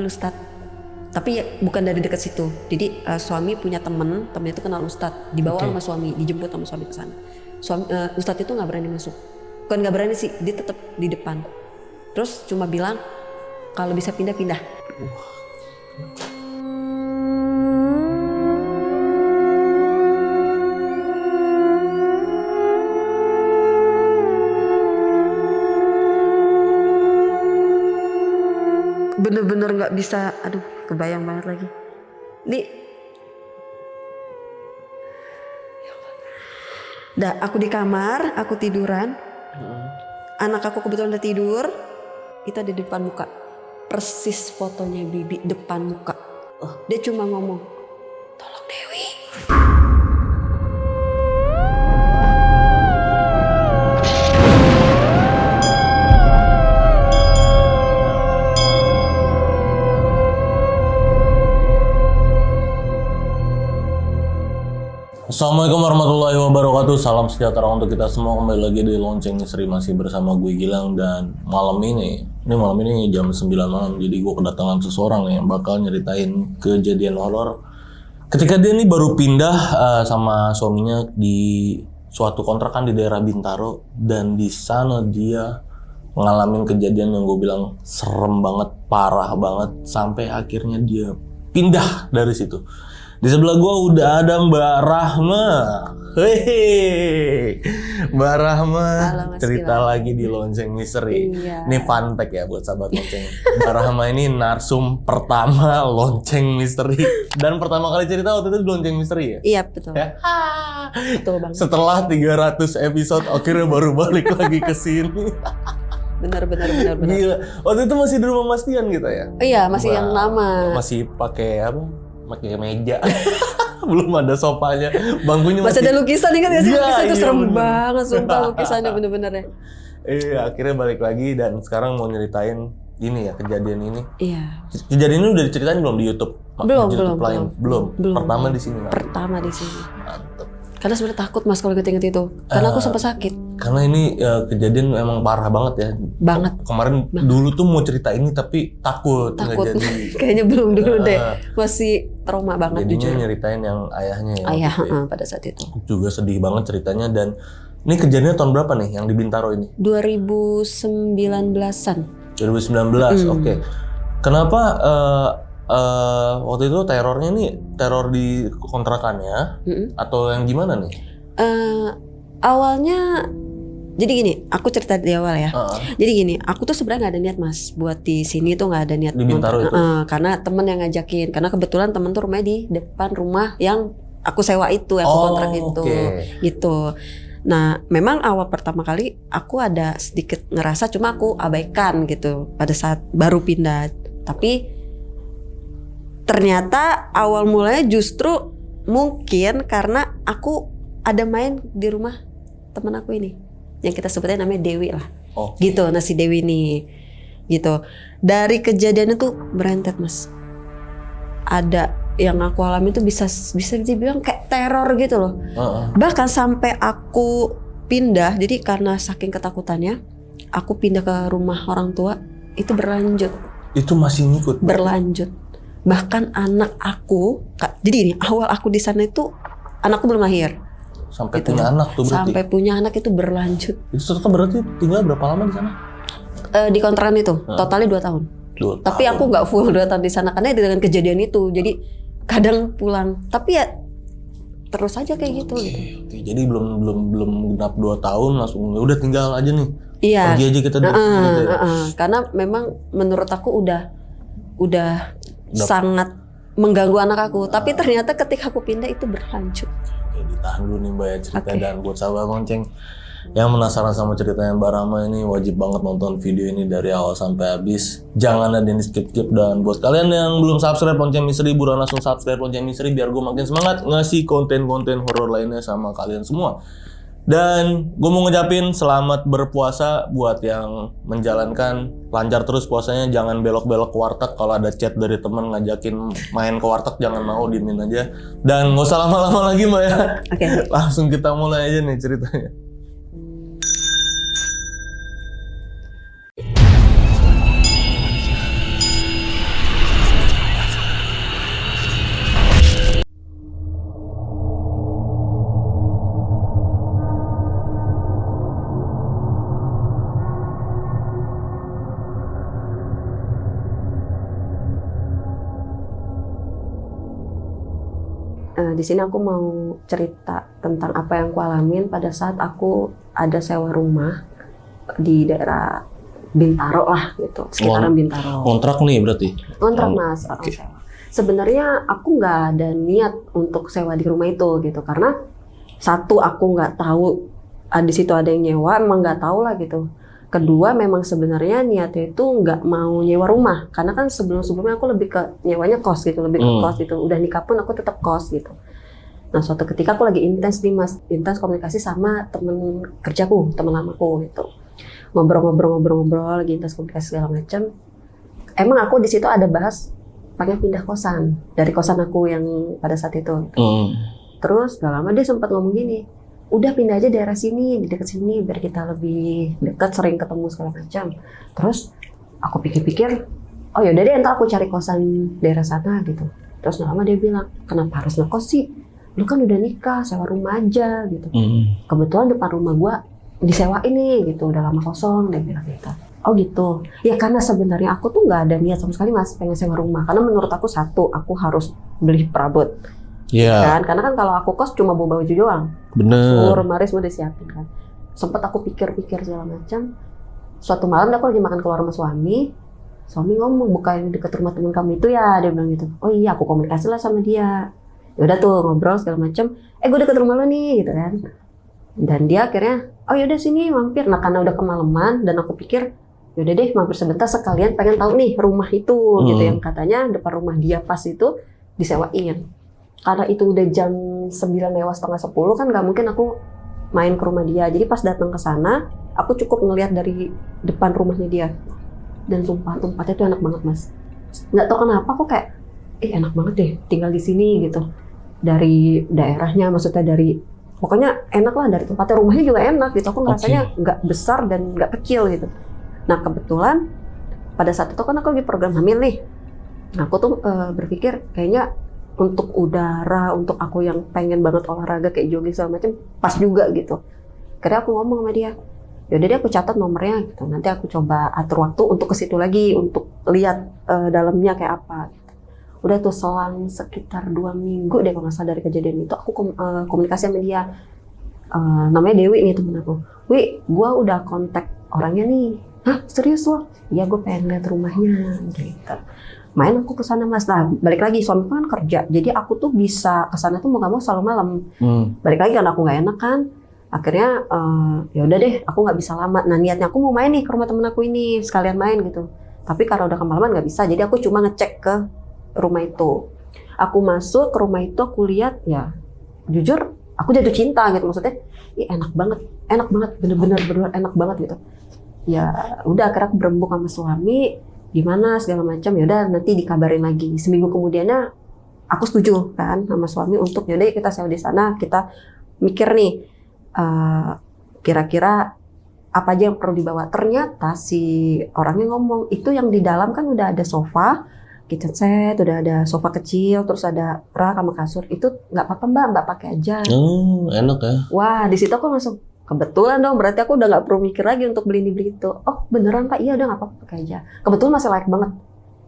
Ustadz. Tapi ya, bukan dari dekat situ. Jadi suami punya temennya itu kenal Ustadz. Dibawa sama suami, dijemput sama suami ke sana. Ustadz itu nggak berani masuk. Bukan nggak berani sih, dia tetap di depan. Terus cuma bilang kalau bisa pindah-pindah. Bener-bener nggak bisa, aduh kebayang banget lagi. Aku di kamar, aku tiduran, anak aku kebetulan udah tidur, itu ada di depan muka, persis fotonya Bibi depan muka. Dia cuma ngomong, tolong Dewi. Assalamualaikum warahmatullahi wabarakatuh. Salam sejahtera untuk kita semua. Kembali lagi di Lonceng Misteri, masih bersama gue Gilang. Dan malam ini jam 9 malam. Jadi gue kedatangan seseorang nih yang bakal nyeritain kejadian horor ketika dia nih baru pindah sama suaminya di suatu kontrakan di daerah Bintaro. Dan di sana dia ngalamin kejadian yang gue bilang serem banget, parah banget, sampai akhirnya dia pindah dari situ. Di sebelah gua udah ada Mbak Rahma. Hehehe. Mbak Rahma cerita lagi di Lonceng Misteri. Iya. Ini fun fact ya buat sahabat Lonceng. Mbak Rahma ini narsum pertama Lonceng Misteri. Dan pertama kali cerita waktu itu di Lonceng Misteri ya? Iya betul. Ya? Betul banget. Setelah 300 episode akhirnya baru balik lagi ke sini. Benar. Gila. Waktu itu masih di rumah Mas Tian gitu ya? Iya, masih yang lama. Masih pakai apa? Pakai meja. Belum ada sofanya. Bangkunya masih ada lukisan, ingat gak sih? Lukisan itu serem bener. banget, sumpah lukisannya bener-bener ya. Iya, akhirnya balik lagi dan sekarang mau nyeritain ini ya, kejadian ini. Iya. Kejadian ini udah diceritain belum di YouTube? Belum. Pertama di sini. Pertama di sini. Mantep. Karena sebenarnya takut Mas kalau inget itu. Karena aku sempat sakit. Karena ini kejadian memang parah banget ya. Banget. Kemarin dulu tuh mau cerita ini tapi takut nggak jadi. Kayaknya belum dulu deh. Masih trauma banget jadinya jujur. Nyeritain yang ayahnya ya. Ayah pada saat itu. Juga sedih banget ceritanya. Dan ini kejadiannya tahun berapa nih yang di Bintaro ini? 2019-an. 2019, oke. Kenapa waktu itu terornya nih teror di kontrakannya atau yang gimana nih? Awalnya jadi gini, aku cerita di awal ya. Jadi gini, aku tuh sebenarnya nggak ada niat Mas buat di sini tuh, nggak ada niat di Bintaro itu. Karena temen yang ngajakin. Karena kebetulan temen tuh rumahnya di depan rumah yang aku sewa itu, yang aku kontrak itu, gitu. Nah, memang awal pertama kali aku ada sedikit ngerasa, cuma aku abaikan gitu pada saat baru pindah. Tapi ternyata awal mulanya justru mungkin karena aku ada main di rumah temen aku ini, yang kita sebutnya namanya Dewi lah. Gitu. Nah si Dewi nih gitu. Dari kejadian itu berentet Mas. Ada yang aku alami itu bisa dibilang kayak teror gitu loh. Bahkan sampai aku pindah, jadi karena saking ketakutannya aku pindah ke rumah orang tua, itu berlanjut. Itu masih ngikut? Berlanjut. Bahkan anak aku, jadi ini awal aku di sana itu anakku belum lahir. Sampai gitu. Punya anak tuh berarti? Sampai punya anak itu berlanjut. Itu ternyata berarti tinggal berapa lama di sana? Di kontrakan itu, totalnya 2 tahun. 2 tahun. Tapi aku nggak full 2 tahun di sana karena dengan kejadian itu. Jadi kadang pulang, tapi ya terus aja kayak gitu. Oke. Jadi belum genap 2 tahun langsung udah tinggal aja nih. Iya. Pergi aja kita dulu. Karena memang menurut aku udah sangat mengganggu anak aku. Tapi ternyata ketika aku pindah itu berlanjut. Oke, ditahan dulu nih Mbak ya cerita. Dan buat sahabat Lonceng yang penasaran sama ceritanya Mbak Rahma ini, wajib banget nonton video ini dari awal sampai habis. Jangan ada yang di skip-skip. Dan buat kalian yang belum subscribe Lonceng Misteri, buruan langsung subscribe Lonceng Misteri biar gue makin semangat ngasih konten-konten horor lainnya sama kalian semua. Dan gue mau ngucapin selamat berpuasa buat yang menjalankan, lancar terus puasanya, jangan belok-belok ke warteg. Kalau ada chat dari temen ngajakin main ke warteg, jangan mau, diemin aja. Dan gak usah lama-lama lagi Mbak ya. Oke. Langsung kita mulai aja nih ceritanya. di sini aku mau cerita tentang apa yang aku alamin pada saat aku ada sewa rumah di daerah Bintaro lah gitu, sekitaran Bintaro. Kontrak nih berarti? Kontrak Mas, orang sewa. Sebenarnya aku nggak ada niat untuk sewa di rumah itu gitu, karena satu aku nggak tahu di situ ada yang nyewa, emang nggak tahu lah gitu. Kedua, memang sebenarnya niatnya itu nggak mau nyewa rumah, karena kan sebelumnya aku lebih ke nyewanya kos gitu, lebih ke kos gitu. Udah nikah pun aku tetap kos gitu. Nah, suatu ketika aku lagi intens nih Mas, intens komunikasi sama temen kerjaku, temen lamaku gitu. Ngobrol, lagi intens komunikasi segala macam. Emang aku di situ ada bahas pengen pindah kosan dari kosan aku yang pada saat itu. Terus gak lama dia sempat ngomong gini, udah pindah aja daerah sini, di dekat sini biar kita lebih dekat, sering ketemu segala macam. Terus aku pikir-pikir, oh yaudah deh entar aku cari kosan daerah sana gitu. Terus lama dia bilang, kenapa harus ngekos sih? Lu kan udah nikah, sewa rumah aja gitu. Kebetulan depan rumah gua disewa ini gitu, udah lama kosong, dia bilang gitu. Oh gitu. Ya karena sebenarnya aku tuh nggak ada niat sama sekali Mas pengen sewa rumah. Karena menurut aku satu, aku harus beli perabot. Kan? Karena kan kalau aku kos cuma bawa baju doang. Bener. Lemari semua udah siapin kan. Sempet aku pikir-pikir segala macam. Suatu malam aku lagi makan keluar sama suami. Suami ngomong, bukan deket rumah temen kamu itu ya, dia bilang gitu. Oh iya, aku komunikasi lah sama dia. Yaudah tuh ngobrol segala macam. Gue deket rumah lo nih gitu kan. Dan dia akhirnya, oh yaudah sini mampir. Nah karena udah kemalaman dan aku pikir, yaudah deh mampir sebentar sekalian pengen tahu nih rumah itu gitu, yang katanya depan rumah dia pas itu disewain. Karena itu udah jam 9 lewat setengah 10 kan nggak mungkin aku main ke rumah dia. Jadi pas datang ke sana, aku cukup ngelihat dari depan rumahnya dia. Dan sumpah tempatnya tuh enak banget Mas. Nggak tahu kenapa aku kayak, enak banget deh tinggal di sini gitu. Dari daerahnya, maksudnya dari, pokoknya enak lah dari tempatnya, rumahnya juga enak gitu. Aku ngerasanya nggak besar dan nggak kecil gitu. Nah kebetulan pada saat itu kan aku lagi program hamil nih. Nah aku tuh berpikir kayaknya untuk udara, untuk aku yang pengen banget olahraga kayak jogging segala macam, pas juga gitu. Karena aku ngomong sama dia, yaudah deh aku catat nomornya gitu. Nanti aku coba atur waktu untuk ke situ lagi untuk lihat dalamnya kayak apa. Gitu. Udah tuh selang sekitar 2 minggu deh kalau nggak salah dari kejadian itu, aku komunikasi sama dia. Namanya Dewi nih temen aku. Wi, gue udah kontak orangnya nih. Hah serius lo? Iya gue pengen lihat rumahnya gitu. Main aku ke sana Mas. Nah, balik lagi suamiku kan kerja. Jadi aku tuh bisa ke sana tuh mau nggak mau selalu malam. Balik lagi karena aku nggak enak kan. Akhirnya ya udah deh, aku nggak bisa lama. Nah, niatnya aku mau main nih ke rumah temen aku ini, sekalian main gitu. Tapi karena udah kemalaman nggak bisa. Jadi aku cuma ngecek ke rumah itu. Aku masuk ke rumah itu, aku lihat ya jujur aku jatuh cinta gitu, maksudnya enak banget, bener-bener enak banget gitu. Ya udah akhirnya aku berembuk sama suami, gimana segala macam. Ya udah nanti dikabarin lagi. Seminggu kemudiannya aku setuju kan sama suami untuk yaudah kita sewa di sana, kita mikir nih kira-kira apa aja yang perlu dibawa. Ternyata si orangnya ngomong itu yang di dalam kan udah ada sofa, kitchen set, udah ada sofa kecil, terus ada rak sama kasur. Itu nggak apa-apa mbak pakai aja. Enak ya. Wah di situ aku langsung kebetulan dong, berarti aku udah nggak perlu mikir lagi untuk beli itu. Oh beneran Pak, iya udah nggak apa-apa pakai aja. Kebetulan masih layak banget.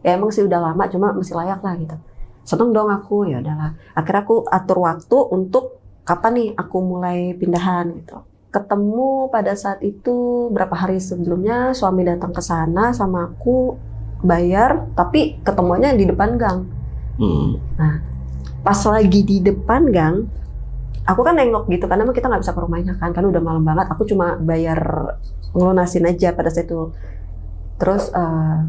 Ya emang sih udah lama, cuma masih layak lah gitu. Seneng dong aku, ya udahlah. Akhirnya aku atur waktu untuk kapan nih aku mulai pindahan gitu. Ketemu pada saat itu berapa hari sebelumnya suami datang ke sana sama aku bayar, tapi ketemuannya di depan gang. Nah pas lagi di depan gang, aku kan nengok gitu karena kita nggak bisa ke rumahnya kan udah malam banget. Aku cuma bayar ngelunasin aja pada saat itu. Terus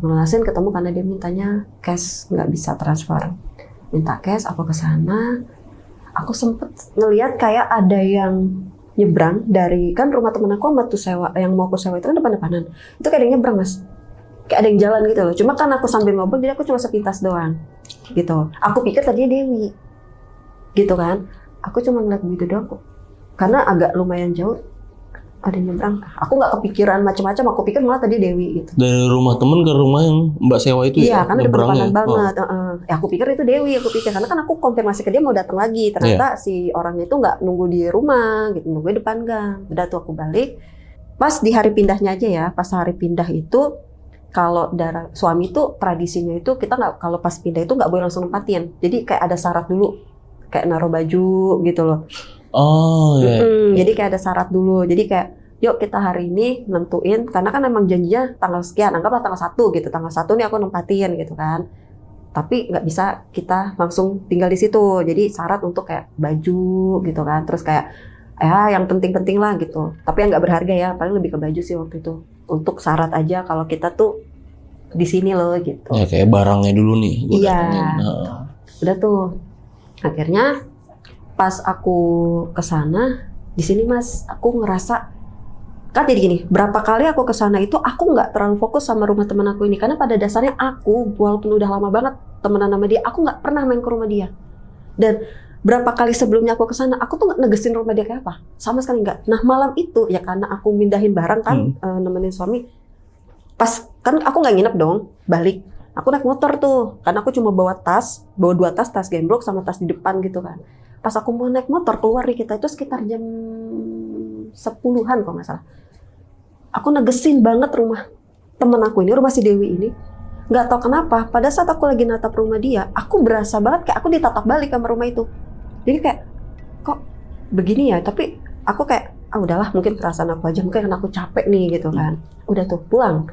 ngelunasin ketemu karena dia mintanya cash, nggak bisa transfer. Minta cash, aku ke sana. Aku sempet ngelihat kayak ada yang nyebrang dari kan rumah temen aku sama tuh sewa yang mau aku sewa itu kan depan-depanan. Itu kayak ada yang nyebrang Mas. Kayak ada yang jalan gitu loh. Cuma kan aku sambil ngobrol jadi aku cuma sepintas doang. Gitu. Aku pikir tadinya Dewi. Gitu kan. Aku cuma ngeliat begitu doang kok. Karena agak lumayan jauh ada yang nyebrang. Aku nggak kepikiran macam-macam. Aku pikir malah tadi Dewi gitu. Dari rumah temen ke rumah yang Mbak sewa itu iya, ya? Karena depan-depanan banget. Ya aku pikir itu Dewi. Aku pikir karena kan aku konfirmasi ke dia mau datang lagi. Ternyata si orangnya itu nggak nunggu di rumah, gitu, nunggu di depan gang. Udah tuh aku balik. Pas di hari pindahnya aja ya. Pas hari pindah itu, kalau dari suami itu tradisinya itu kita nggak, kalau pas pindah itu nggak boleh langsung nempatin. Jadi kayak ada syarat dulu. kayak naruh baju gitu loh. Oh iya. Jadi kayak ada syarat dulu. Jadi kayak yuk kita hari ini nentuin, karena kan emang janjinya tanggal sekian, anggaplah tanggal 1 gitu. Tanggal 1 nih aku nempatin gitu kan. Tapi nggak bisa kita langsung tinggal di situ. Jadi syarat untuk kayak baju gitu kan. Terus kayak ya yang penting-penting lah gitu. Tapi yang nggak berharga ya, paling lebih ke baju sih waktu itu. Untuk syarat aja kalau kita tuh di sini loh gitu. Ya kayak barangnya dulu nih. Iya. Udah tuh. Akhirnya pas aku kesana, di sini Mas, aku ngerasa kan jadi gini, berapa kali aku kesana itu aku nggak terlalu fokus sama rumah teman aku ini, karena pada dasarnya aku walaupun udah lama banget temenan sama dia, aku nggak pernah main ke rumah dia. Dan berapa kali sebelumnya aku kesana, aku tuh nggak negesin rumah dia kayak apa, sama sekali nggak. Nah malam itu ya karena aku mindahin barang kan, nemenin suami, pas kan aku nggak nginep dong, balik. Aku naik motor tuh, karena aku cuma bawa 2 tas, tas gembrok sama tas di depan gitu kan. Pas aku mau naik motor keluar nih, kita itu sekitar jam 10-an kalau nggak salah. Aku negesin banget rumah temen aku ini, rumah si Dewi ini. Nggak tahu kenapa, pada saat aku lagi natap rumah dia, aku berasa banget kayak aku ditatap balik sama rumah itu. Jadi kayak, kok begini ya? Tapi aku kayak, udahlah mungkin perasaan aku aja, mungkin karena aku capek nih gitu kan. Udah tuh, pulang.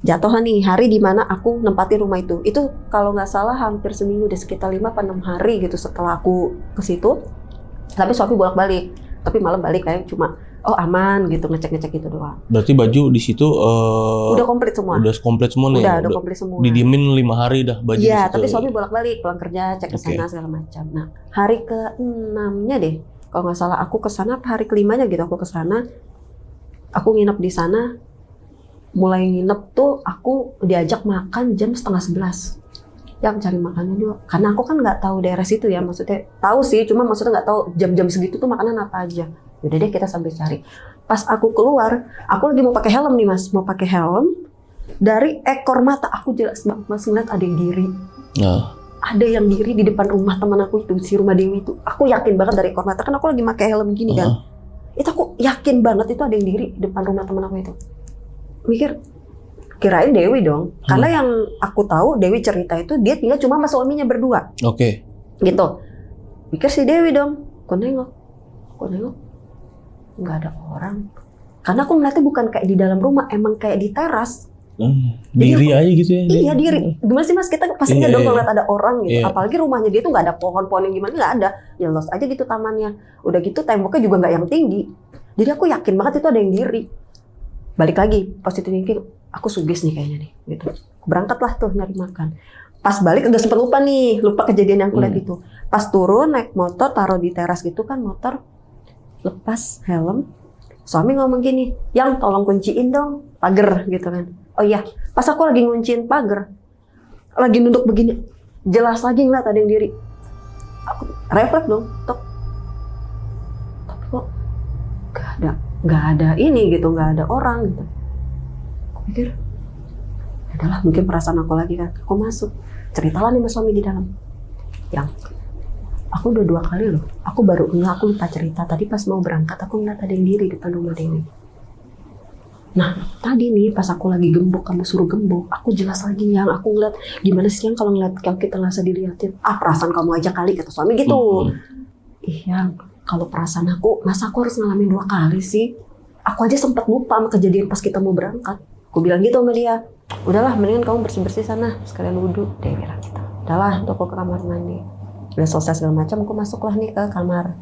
Jatuh nih hari dimana aku nempati rumah itu. Itu kalau nggak salah hampir seminggu, udah sekitar 5-6 hari gitu setelah aku ke situ. Tapi suami bolak-balik. Tapi malam balik kayak cuma aman gitu, ngecek-ngecek gitu doang. Berarti baju di situ udah komplit semua. Udah komplit semua nih. Udah komplit semua. Didiemin 5 hari dah baju. Iya, tapi suami bolak-balik pulang kerja, cek ke sana segala macam. Nah, hari ke-6-nya deh. Kalau nggak salah aku ke sana, hari ke-5-nya gitu aku ke sana. Aku nginep di sana. Mulai nginep tuh aku diajak makan jam 10:30. Yang cari makannya juga. Karena aku kan nggak tahu daerah situ ya, maksudnya tahu sih, cuma maksudnya nggak tahu jam-jam segitu tuh makanan apa aja. Yaudah deh kita sambil cari. Pas aku keluar, aku lagi mau pakai helm nih Mas, mau pakai helm. Dari ekor mata aku jelas banget Mas ngeliat ada yang diri. Ada yang diri di depan rumah teman aku itu, si rumah Dewi itu. Aku yakin banget dari ekor mata, kan aku lagi pakai helm gini kan. Itu aku yakin banget itu ada yang diri di depan rumah teman aku itu. Mikir, kirain Dewi dong. Karena yang aku tahu Dewi cerita itu dia tinggal cuma sama suaminya berdua. Oke. Gitu. Mikir si Dewi dong. Aku nengok. Nggak ada orang. Karena aku ngeliatnya bukan kayak di dalam rumah, emang kayak di teras. Diri aja gitu ya? Iya diri. Gimana sih Mas, kita pastinya dong ngeliat ada orang gitu. Apalagi rumahnya dia tuh nggak ada pohon-pohon yang gimana, nggak ada. Ya los aja gitu tamannya. Udah gitu temboknya juga nggak yang tinggi. Jadi aku yakin banget itu ada yang diri. Balik lagi, positif thinking, aku sugis nih kayaknya nih. Gitu. Berangkatlah tuh nyari makan. Pas balik udah sempet lupa kejadian yang aku lihat itu. Pas turun naik motor, taruh di teras gitu kan motor. Lepas helm, suami ngomong gini, yang tolong kunciin dong pagar gitu kan. Oh iya, pas aku lagi ngunciin pagar, lagi nunduk begini, jelas lagi ngeliat ada yang diri. Aku refleks dong, tok. Tapi kok nggak ada ini gitu, nggak ada orang gitu. Aku pikir, adalah mungkin perasaan aku lagi kan. Aku masuk, ceritalah nih sama suami di dalam. Yang aku udah 2 kali loh. Aku baru aku lupa cerita. Tadi pas mau berangkat aku ngeliat ada yang diri depan rumah Dewi. Nah tadi nih pas aku lagi gembok, kamu suruh gembok, aku jelas lagi yang aku ngeliat gimana sih yang kalau ngeliat kalau kita nggak usah diliatin. Perasaan kamu aja kali, kata suami gitu. Yang kalau perasaan aku, masa aku harus ngalamin 2 kali sih? Aku aja sempat lupa sama kejadian pas kita mau berangkat. Aku bilang gitu sama dia. Udahlah, mendingan kamu bersih-bersih sana, sekalian wudhu. Dia bilang gitu. Udahlah, untuk aku ke kamar mandi. Udah selesai segala macam, aku masuklah nih ke kamar.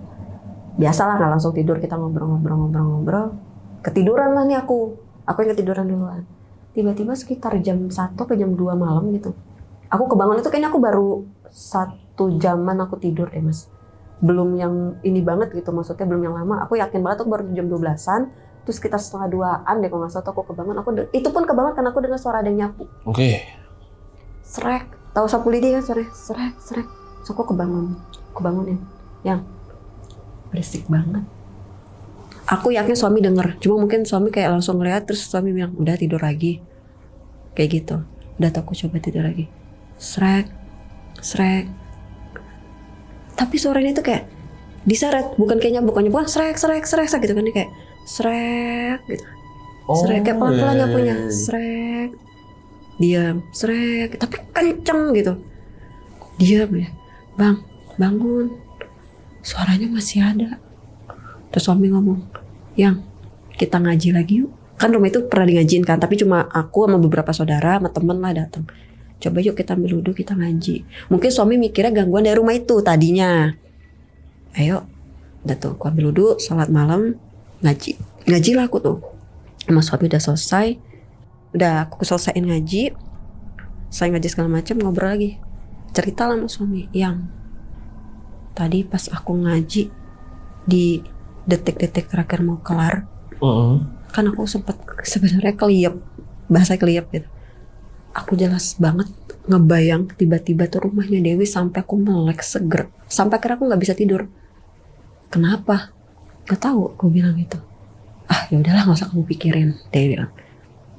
Biasalah nggak langsung tidur, kita ngobrol. Ketiduran lah nih aku yang ketiduran duluan. Tiba-tiba sekitar jam 1 atau jam 2 malam gitu. Aku kebangun itu kayaknya aku baru 1 jaman aku tidur deh Mas. Belum yang ini banget gitu, maksudnya belum yang lama. Aku yakin banget aku baru jam 12-an. Terus sekitar 1:30 deh kalau nggak salah aku kebangun. Itu pun kebangun karena aku dengar suara ada yang nyapu. Oke. Srek, tahu sapu lidi kan suara srek. So aku kebangunin. Yang berisik banget. Aku yakin suami denger, cuma mungkin suami kayak langsung ngeliat terus suami bilang udah tidur lagi, kayak gitu. Udah aku coba tidur lagi, srek. Tapi suaranya itu kayak diseret, bukan kayak nyambuk, bukan srek gitu kan, kayak srek gitu. Srek kayak pelan-pelan nyapunya, srek. Diam, srek, tapi kenceng gitu. Diam ya, bang, bangun. suaranya masih ada. Terus suami ngomong, yang kita ngaji lagi yuk. Kan rumah itu pernah ngajiin kan, tapi cuma aku sama beberapa saudara sama temen lah datang. Coba yuk kita ambil wudhu, kita ngaji. Mungkin suami mikirnya gangguan dari rumah itu tadinya. Ayo, udah tuh aku ambil wudhu, sholat malam, ngaji. Ngaji lah aku tuh. Sama suami udah selesai. Udah aku selesaiin ngaji. Saya ngaji segala macam, ngobrol lagi. Cerita lah sama suami, yang tadi pas aku ngaji di detik-detik terakhir mau kelar, kan aku sempat sebenarnya keliyep, bahasa keliyep gitu. Aku jelas banget ngebayang tiba-tiba tuh rumahnya Dewi sampai aku melek seger, sampai akhirnya aku nggak bisa tidur. Kenapa? Gak tahu, aku bilang gitu. Ah ya udahlah, nggak usah kamu pikirin, Dewi bilang.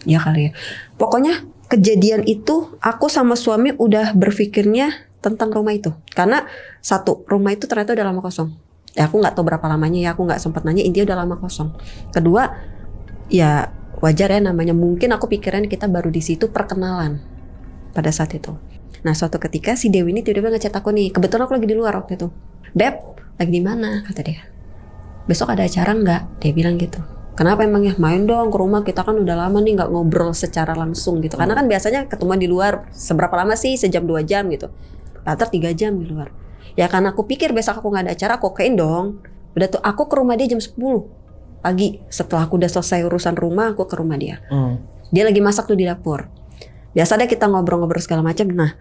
Ya kali ya. Pokoknya kejadian itu aku sama suami udah berpikirnya tentang rumah itu, karena satu, rumah itu ternyata udah lama kosong. Ya aku nggak tahu berapa lamanya ya, aku nggak sempat nanya, intinya udah lama kosong. Kedua, ya wajar ya, namanya mungkin aku pikiran kita baru di situ perkenalan pada saat itu. Nah suatu ketika si Dewi ini tiba-tiba ngechat aku nih, kebetulan aku lagi di luar waktu itu. Beb, lagi di mana? Kata dia. Besok ada acara nggak? Dia bilang gitu. Kenapa emangnya? Main dong ke rumah, kita kan udah lama nih nggak ngobrol secara langsung gitu. Karena kan biasanya ketemuan di luar seberapa lama sih? Sejam 2 jam gitu. Rata 3 jam di luar. Ya karena aku pikir besok aku nggak ada acara, aku okein dong. Udah tuh aku ke rumah dia jam 10 pagi. Setelah aku udah selesai urusan rumah, aku ke rumah dia. Dia lagi masak tuh di dapur. Biasa deh kita ngobrol-ngobrol segala macam. Nah,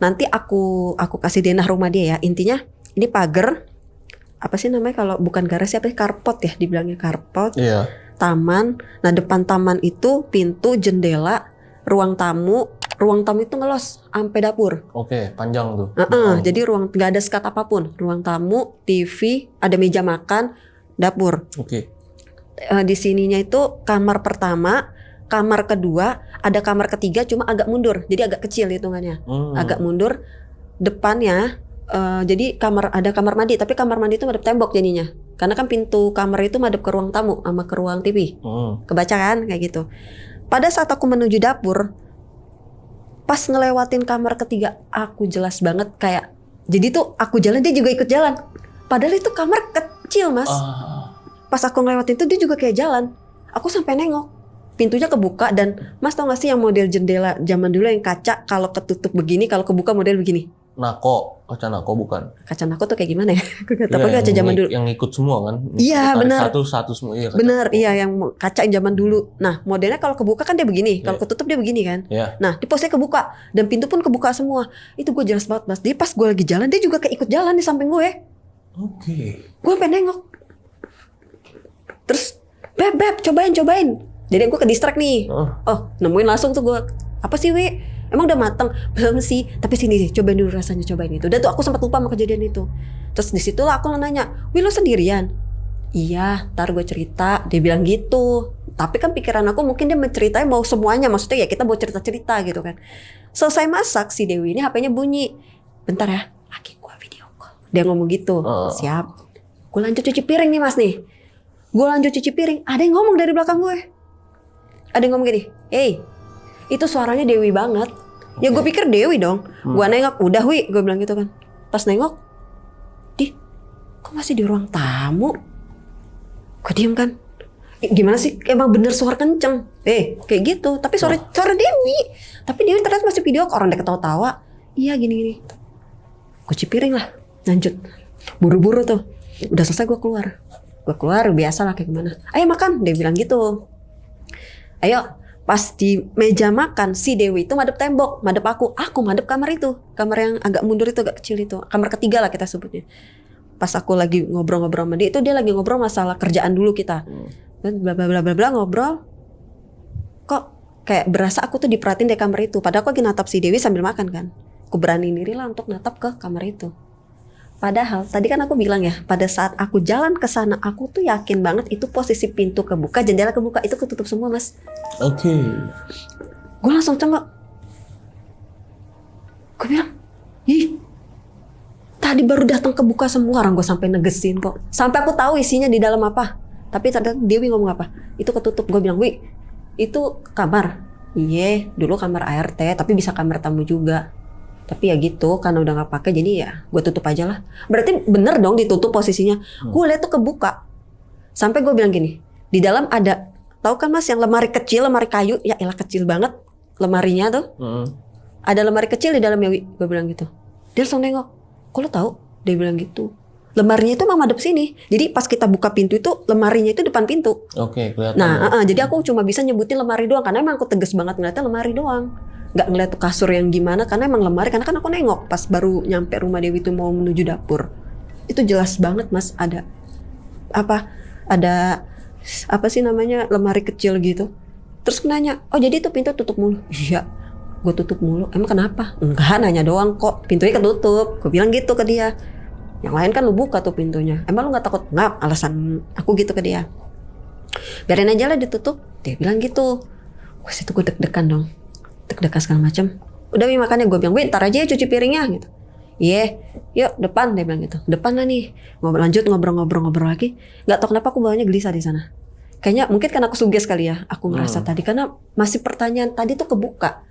nanti aku kasih denah rumah dia ya. Intinya ini pagar, apa sih namanya kalau bukan garasi, apa sih, karpot ya, dibilangnya karpot. Iya. Taman. Nah, depan taman itu pintu, jendela, ruang tamu. Ruang tamu itu ngelos sampai dapur. Oke, panjang tuh. Jadi ruang nggak ada sekat apapun. Ruang tamu, TV, ada meja makan, dapur. Oke. Di sininya itu kamar pertama, kamar kedua, ada kamar ketiga cuma agak mundur, jadi agak kecil hitungannya. Agak mundur. Depannya jadi ada kamar mandi, tapi kamar mandi itu madep tembok jadinya. Karena kan pintu kamar itu madep ke ruang tamu sama ke ruang TV. Kebaca kan kayak gitu. Pada saat aku menuju dapur, pas ngelewatin kamar ketiga, aku jelas banget kayak, jadi tuh aku jalan dia juga ikut jalan. Padahal itu kamar kecil, Mas. Pas aku ngelewatin itu dia juga kayak jalan. Aku sampai nengok, pintunya kebuka, dan Mas tau gak sih yang model jendela zaman dulu yang kaca, kalau ketutup begini, kalau kebuka model begini. Kaca nako bukan? Kaca nako tuh kayak gimana ya? Tapi kaca zaman dulu. Yang ngikut semua kan? Iya benar. Satu semua. Iya, benar, iya yang kaca yang zaman dulu. Nah modelnya kalau kebuka kan dia begini, kalau ketutup dia begini kan. Nah di posnya kebuka dan pintu pun kebuka semua. Itu gue jelas banget, Mas. Dia pas gue lagi jalan dia juga kayak ikut jalan di samping gue. Gue pengen nengok. Terus beb cobain. Jadi gue ke distract nih. Nemuin langsung tuh gue, apa sih Wi? Emang udah mateng? Belum sih, tapi sini deh, cobain dulu rasanya, cobain itu. Udah tuh aku sempat lupa sama kejadian itu. Terus disitulah aku nanya, Wi lo sendirian? Iya, ntar gue cerita. Dia bilang gitu. Tapi kan pikiran aku mungkin dia menceritain mau semuanya. Maksudnya ya kita mau cerita-cerita gitu kan. Selesai masak si Dewi ini HP-nya bunyi. Bentar ya, laki gue video call. Dia ngomong gitu. Siap. Gue lanjut cuci piring nih Mas nih. Gue lanjut cuci piring. Ada yang ngomong dari belakang gue. Ada yang ngomong gini, hey, itu suaranya Dewi banget. Ya gue pikir Dewi dong. Gue nengok, udah Wi, gue bilang gitu kan. Pas nengok, kok masih di ruang tamu? Gue diem kan. Gimana sih? Emang bener suara kenceng. Kayak gitu. Tapi suara Dewi. Tapi Dewi ternyata masih video, orang udah ketawa-tawa. Iya gini-gini. Gue cuci piring lah. Lanjut. Buru-buru tuh. Udah selesai gue keluar. Biasa lah kayak gimana. Ayo makan. Dia bilang gitu. Ayo. Pas di meja makan, si Dewi itu madep tembok, madep aku madep kamar itu, kamar yang agak mundur itu, agak kecil itu, kamar ketiga lah kita sebutnya. Pas aku lagi ngobrol-ngobrol sama dia, itu dia lagi ngobrol masalah kerjaan dulu kita, dan bla bla bla bla bla ngobrol, kok kayak berasa aku tuh diperhatiin di kamar itu, padahal aku lagi natap si Dewi sambil makan kan, aku berani diri lah untuk natap ke kamar itu. Padahal tadi kan aku bilang ya, pada saat aku jalan ke sana, aku tuh yakin banget itu posisi pintu kebuka, jendela kebuka, itu ketutup semua Mas. Gue langsung cengok. Gue bilang, ih, tadi baru datang kebuka semua, orang gue sampai negesin kok. Sampai aku tahu isinya di dalam apa. Tapi ternyata Dewi ngomong apa? Itu ketutup. Gue bilang, Wi, itu kamar. Iya, dulu kamar ART, tapi bisa kamar tamu juga. Tapi ya gitu, karena udah nggak pakai jadi ya gue tutup aja lah. Berarti bener dong ditutup posisinya. Gue lihat tuh kebuka. Sampai gue bilang gini, di dalam ada, tahu kan Mas yang lemari kecil, lemari kayu, ya elah kecil banget lemarinya tuh. Ada lemari kecil di dalamnya, gue bilang gitu. Dia langsung nengok, kok lo tahu? Dia bilang gitu. Lemarinya itu emang madep sini. Jadi pas kita buka pintu itu lemarinya itu depan pintu. Oke, kelihatan. Nah, jadi aku cuma bisa nyebutin lemari doang karena emang aku tegas banget ngeliatnya lemari doang. Nggak ngeliat tuh kasur yang gimana karena emang lemari, karena kan aku nengok pas baru nyampe rumah Dewi itu mau menuju dapur. Itu jelas banget Mas, ada apa sih namanya, lemari kecil gitu. Terus nanya, oh jadi itu pintu tutup mulu? Iya, gue tutup mulu. Emang kenapa? Enggak, nanya doang kok, pintunya ketutup. Gue bilang gitu ke dia. Yang lain kan lu buka tuh pintunya. Emang lu gak takut? Nggak, alasan aku gitu ke dia. Biarin aja lah ditutup. Dia bilang gitu. Wah, situ gue deg-degan dong. Deg-degan segala macam. Udah makanya gue bilang, ntar aja ya cuci piringnya gitu. Iya, yuk depan, dia bilang gitu. Depan lah nih. Lanjut ngobrol-ngobrol lagi. Gak tau kenapa aku bawanya gelisah di sana. Kayaknya mungkin kan aku suges kali ya. Aku ngerasa tadi karena masih pertanyaan tadi tuh kebuka.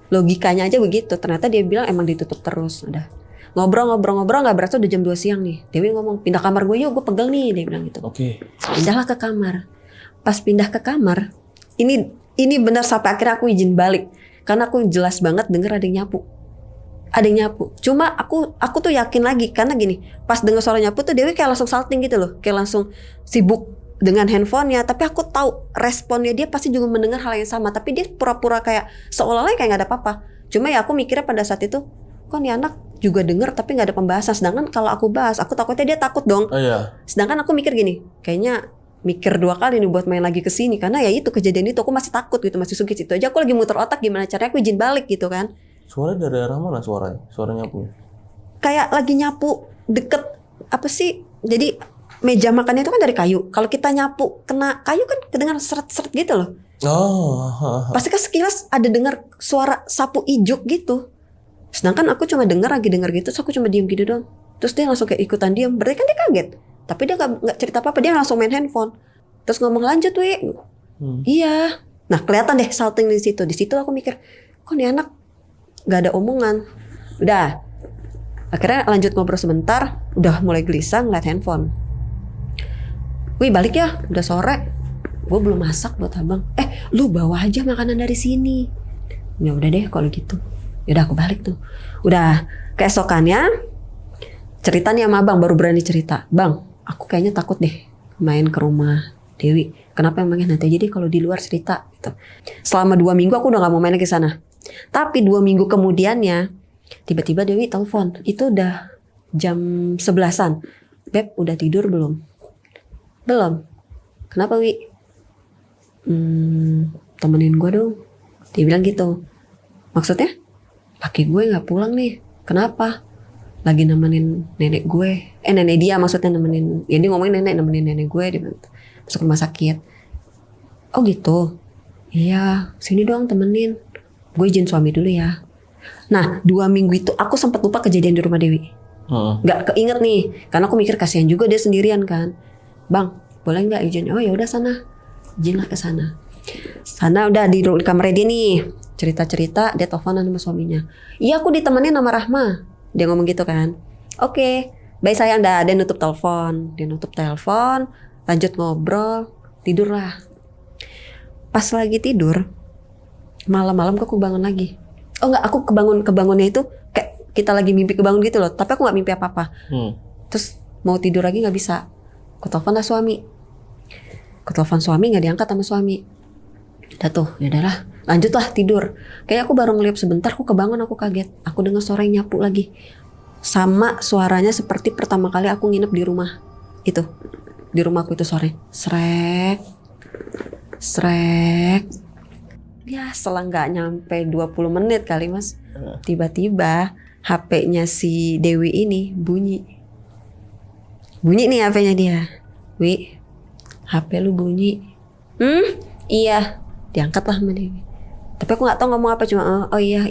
Logikanya aja begitu. Ternyata dia bilang emang ditutup terus. Udah ngobrol nggak berasa udah jam 2 siang nih. Dewi ngomong, pindah kamar gue yuk, gue pegel nih, dia bilang gitu. Oke. Pindahlah ke kamar. Pas pindah ke kamar, ini benar sampai akhirnya aku izin balik karena aku jelas banget denger ada yang nyapu. Cuma aku tuh yakin lagi karena gini, pas denger suara nyapu tuh Dewi kayak langsung salting gitu loh, kayak langsung sibuk dengan handphonenya. Tapi aku tahu responnya dia pasti juga mendengar hal yang sama, tapi dia pura-pura kayak seolah-olah kayak nggak ada apa-apa. Cuma ya aku mikirnya pada saat itu, kok nih anak juga denger tapi nggak ada pembahasan. Sedangkan kalau aku bahas, aku takutnya dia takut dong. Oh, iya. Sedangkan aku mikir gini, kayaknya mikir 2 kali nih buat main lagi ke sini karena ya itu kejadian itu aku masih takut gitu, masih sugis itu aja aku lagi muter otak gimana caranya aku izin balik gitu kan. Suara dari arah mana suaranya? Suara nyapu? Kayak lagi nyapu deket apa sih? Jadi meja makannya itu kan dari kayu. Kalau kita nyapu kena kayu kan kedengaran seret-seret gitu loh. Oh. Pasti kan sekilas ada dengar suara sapu ijuk gitu. Sedangkan aku cuma lagi dengar gitu, terus aku cuma diem gitu doang. Terus dia langsung kayak ikutan diem. Berarti kan dia kaget. Tapi dia nggak cerita apa-apa, dia langsung main handphone. Terus ngomong lanjut, Wi. Iya. Nah kelihatan deh salting di situ. Di situ aku mikir, kok nih anak nggak ada omongan. Udah. Akhirnya lanjut ngobrol sebentar. Udah mulai gelisah ngeliat handphone. Wi balik ya, udah sore. Gue belum masak buat abang. Lu bawa aja makanan dari sini. Ya udah deh kalau gitu. Yaudah aku balik tuh. Udah keesokannya cerita nih sama abang, baru berani cerita. Bang, aku kayaknya takut deh main ke rumah Dewi. Kenapa emangnya? Nanti jadi kalau di luar cerita gitu. Selama 2 minggu aku udah gak mau main lagi sana. Tapi 2 minggu kemudiannya tiba-tiba Dewi telepon. Itu udah jam 11-an. Beb udah tidur belum? Belum. Kenapa Wi? Temenin gue dong. Dia bilang gitu. Maksudnya? Laki gue gak pulang nih. Kenapa? Lagi nemenin nenek gue. Nenek dia maksudnya nemenin. Ya dia ngomongin nemenin nenek gue. Dia masuk rumah sakit. Oh gitu? Iya. Sini dong temenin. Gue izin suami dulu ya. Nah 2 minggu itu aku sempat lupa kejadian di rumah Dewi. Gak keinget nih. Karena aku mikir kasihan juga dia sendirian kan. Bang boleh gak izin? Oh ya udah sana. Izinlah ke sana. Sana udah di kamarnya dia nih. Cerita-cerita dia teleponan sama suaminya. Iya aku ditemenin sama Rahma. Dia ngomong gitu kan. Oke, baik sayang dah. Dia nutup telepon. Lanjut ngobrol. Tidurlah. Pas lagi tidur, malam-malam aku bangun lagi. Oh enggak, aku kebangunnya itu kayak kita lagi mimpi kebangun gitu loh. Tapi aku gak mimpi apa-apa. Terus mau tidur lagi gak bisa. Aku telepon lah suami. Gak diangkat sama suami. Udah tuh, ya udahlah, lanjutlah tidur. Kayak aku baru ngeliat sebentar, aku kebangun, aku kaget. Aku dengar suara yang nyapu lagi. Sama suaranya seperti pertama kali aku nginep di rumah itu. Di rumahku itu suaranya srek. Ya selang gak nyampe 20 menit kali Mas. Tiba-tiba HP-nya si Dewi ini bunyi. Bunyi nih HP-nya dia. Wi, HP lu bunyi. Iya. Diangkat lah sama Dewi. Tapi aku gak tahu ngomong apa, cuma oh iya.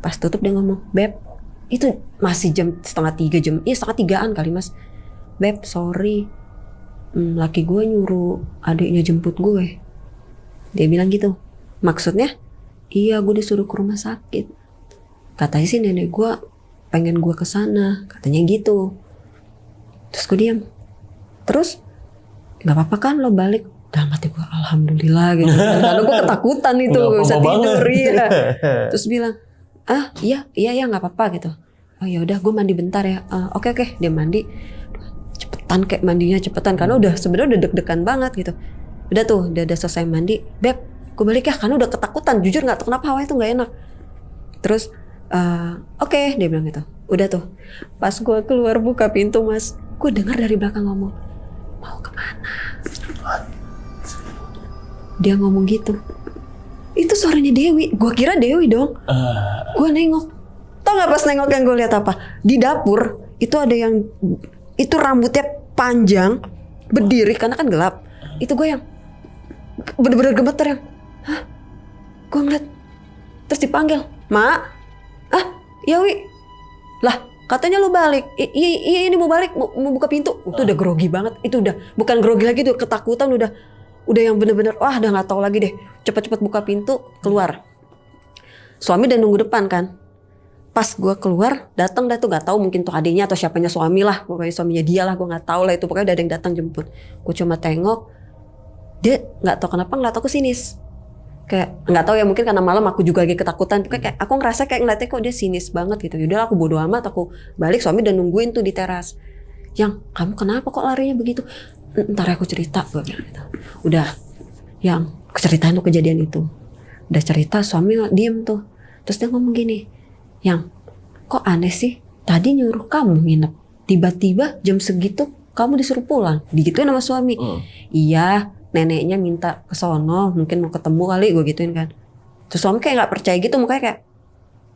Pas tutup dia ngomong, Beb, itu masih jam 2:30 jam. Iya 2:30-an kali Mas. Beb sorry, laki gue nyuruh adiknya jemput gue. Dia bilang gitu. Maksudnya? Iya gue disuruh ke rumah sakit. katanya sih nenek gue pengen gue kesana, katanya gitu. Terus gue diam. Terus nggak apa-apa kan lo balik? Dalam hati gue alhamdulillah gitu. Karena gue ketakutan itu Nggak gak bisa apa-apa tidur banget. ya. Terus bilang iya nggak apa-apa gitu. Oh ya udah gue mandi bentar ya. Oke dia mandi. Cepetan kayak mandinya cepetan karena udah sebenarnya udah deg-degan banget gitu. Udah tuh udah selesai mandi. Beb, gue balik ya karena udah ketakutan. Jujur nggak tahu kenapa hawanya tuh nggak enak. Terus oke, dia bilang gitu. Udah tuh pas gue keluar buka pintu Mas, gue dengar dari belakang ngomong, mau kemana? Dia ngomong gitu. Itu suaranya Dewi. Gue kira Dewi dong. Gue nengok. Tau gak pas nengok yang gue lihat apa? Di dapur itu ada yang itu rambutnya panjang berdiri karena kan gelap. Itu gue yang bener-bener gemeter yang hah? Gue ngeliat. Terus dipanggil, Mak. Ya Wi. Lah katanya lu balik. Iya ini mau balik, mau buka pintu. Itu udah grogi banget. Itu udah bukan grogi lagi, udah ketakutan, udah yang bener-bener wah udah nggak tahu lagi deh. Cepet-cepet buka pintu keluar. Suami udah nunggu depan kan. Pas gue keluar datang dah tuh, nggak tahu mungkin tuh adiknya atau siapanya suami lah, pokoknya suaminya dia lah, gue nggak tahu lah itu, pokoknya udah ada yang datang jemput. Gue cuma tengok dia nggak tahu kenapa ngeliat aku sinis. Kayak nggak tahu ya, mungkin karena malam aku juga lagi ketakutan. Pokoknya kayak aku ngerasa kayak ngeliatnya kok dia sinis banget gitu. Yaudah aku bodo amat, aku balik. Suami udah nungguin tuh di teras. Yang kamu kenapa kok larinya begitu? Ntar aku cerita, gue bilang gitu. Udah, yang ceritain tuh kejadian itu. Udah cerita, suami diem tuh. Terus dia ngomong gini, yang kok aneh sih? Tadi nyuruh kamu nginep, tiba-tiba jam segitu kamu disuruh pulang. Digituin sama suami. Iya. Neneknya minta ke sono, mungkin mau ketemu kali, gue gituin kan. Terus suami kayak nggak percaya gitu, mukanya kayak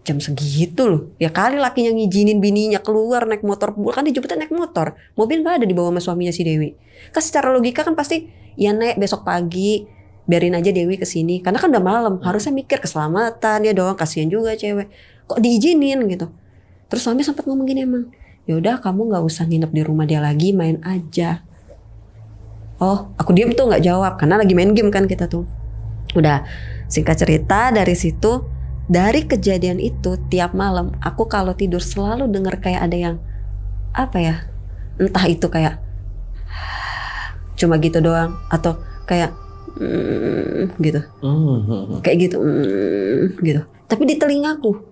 jam segitu loh. Ya kali lakinya ngizinin bininya keluar naik motor, kan dijemputnya naik motor. Mobil nggak ada di bawah sama suaminya si Dewi. Kan secara logika kan pasti ya Nek besok pagi biarin aja Dewi kesini. Karena kan udah malam, harusnya mikir keselamatan ya dong, kasihan juga cewek. Kok diizinin gitu. Terus suami sempat ngomong gini emang, yaudah kamu nggak usah nginep di rumah dia lagi, main aja. Oh, aku diem tuh nggak jawab karena lagi main game kan kita tuh. Udah, singkat cerita dari situ, dari kejadian itu tiap malam aku kalau tidur selalu dengar kayak ada yang apa ya? Entah itu kayak cuma gitu doang atau kayak gitu. Kayak gitu. Gitu. Tapi di telingaku.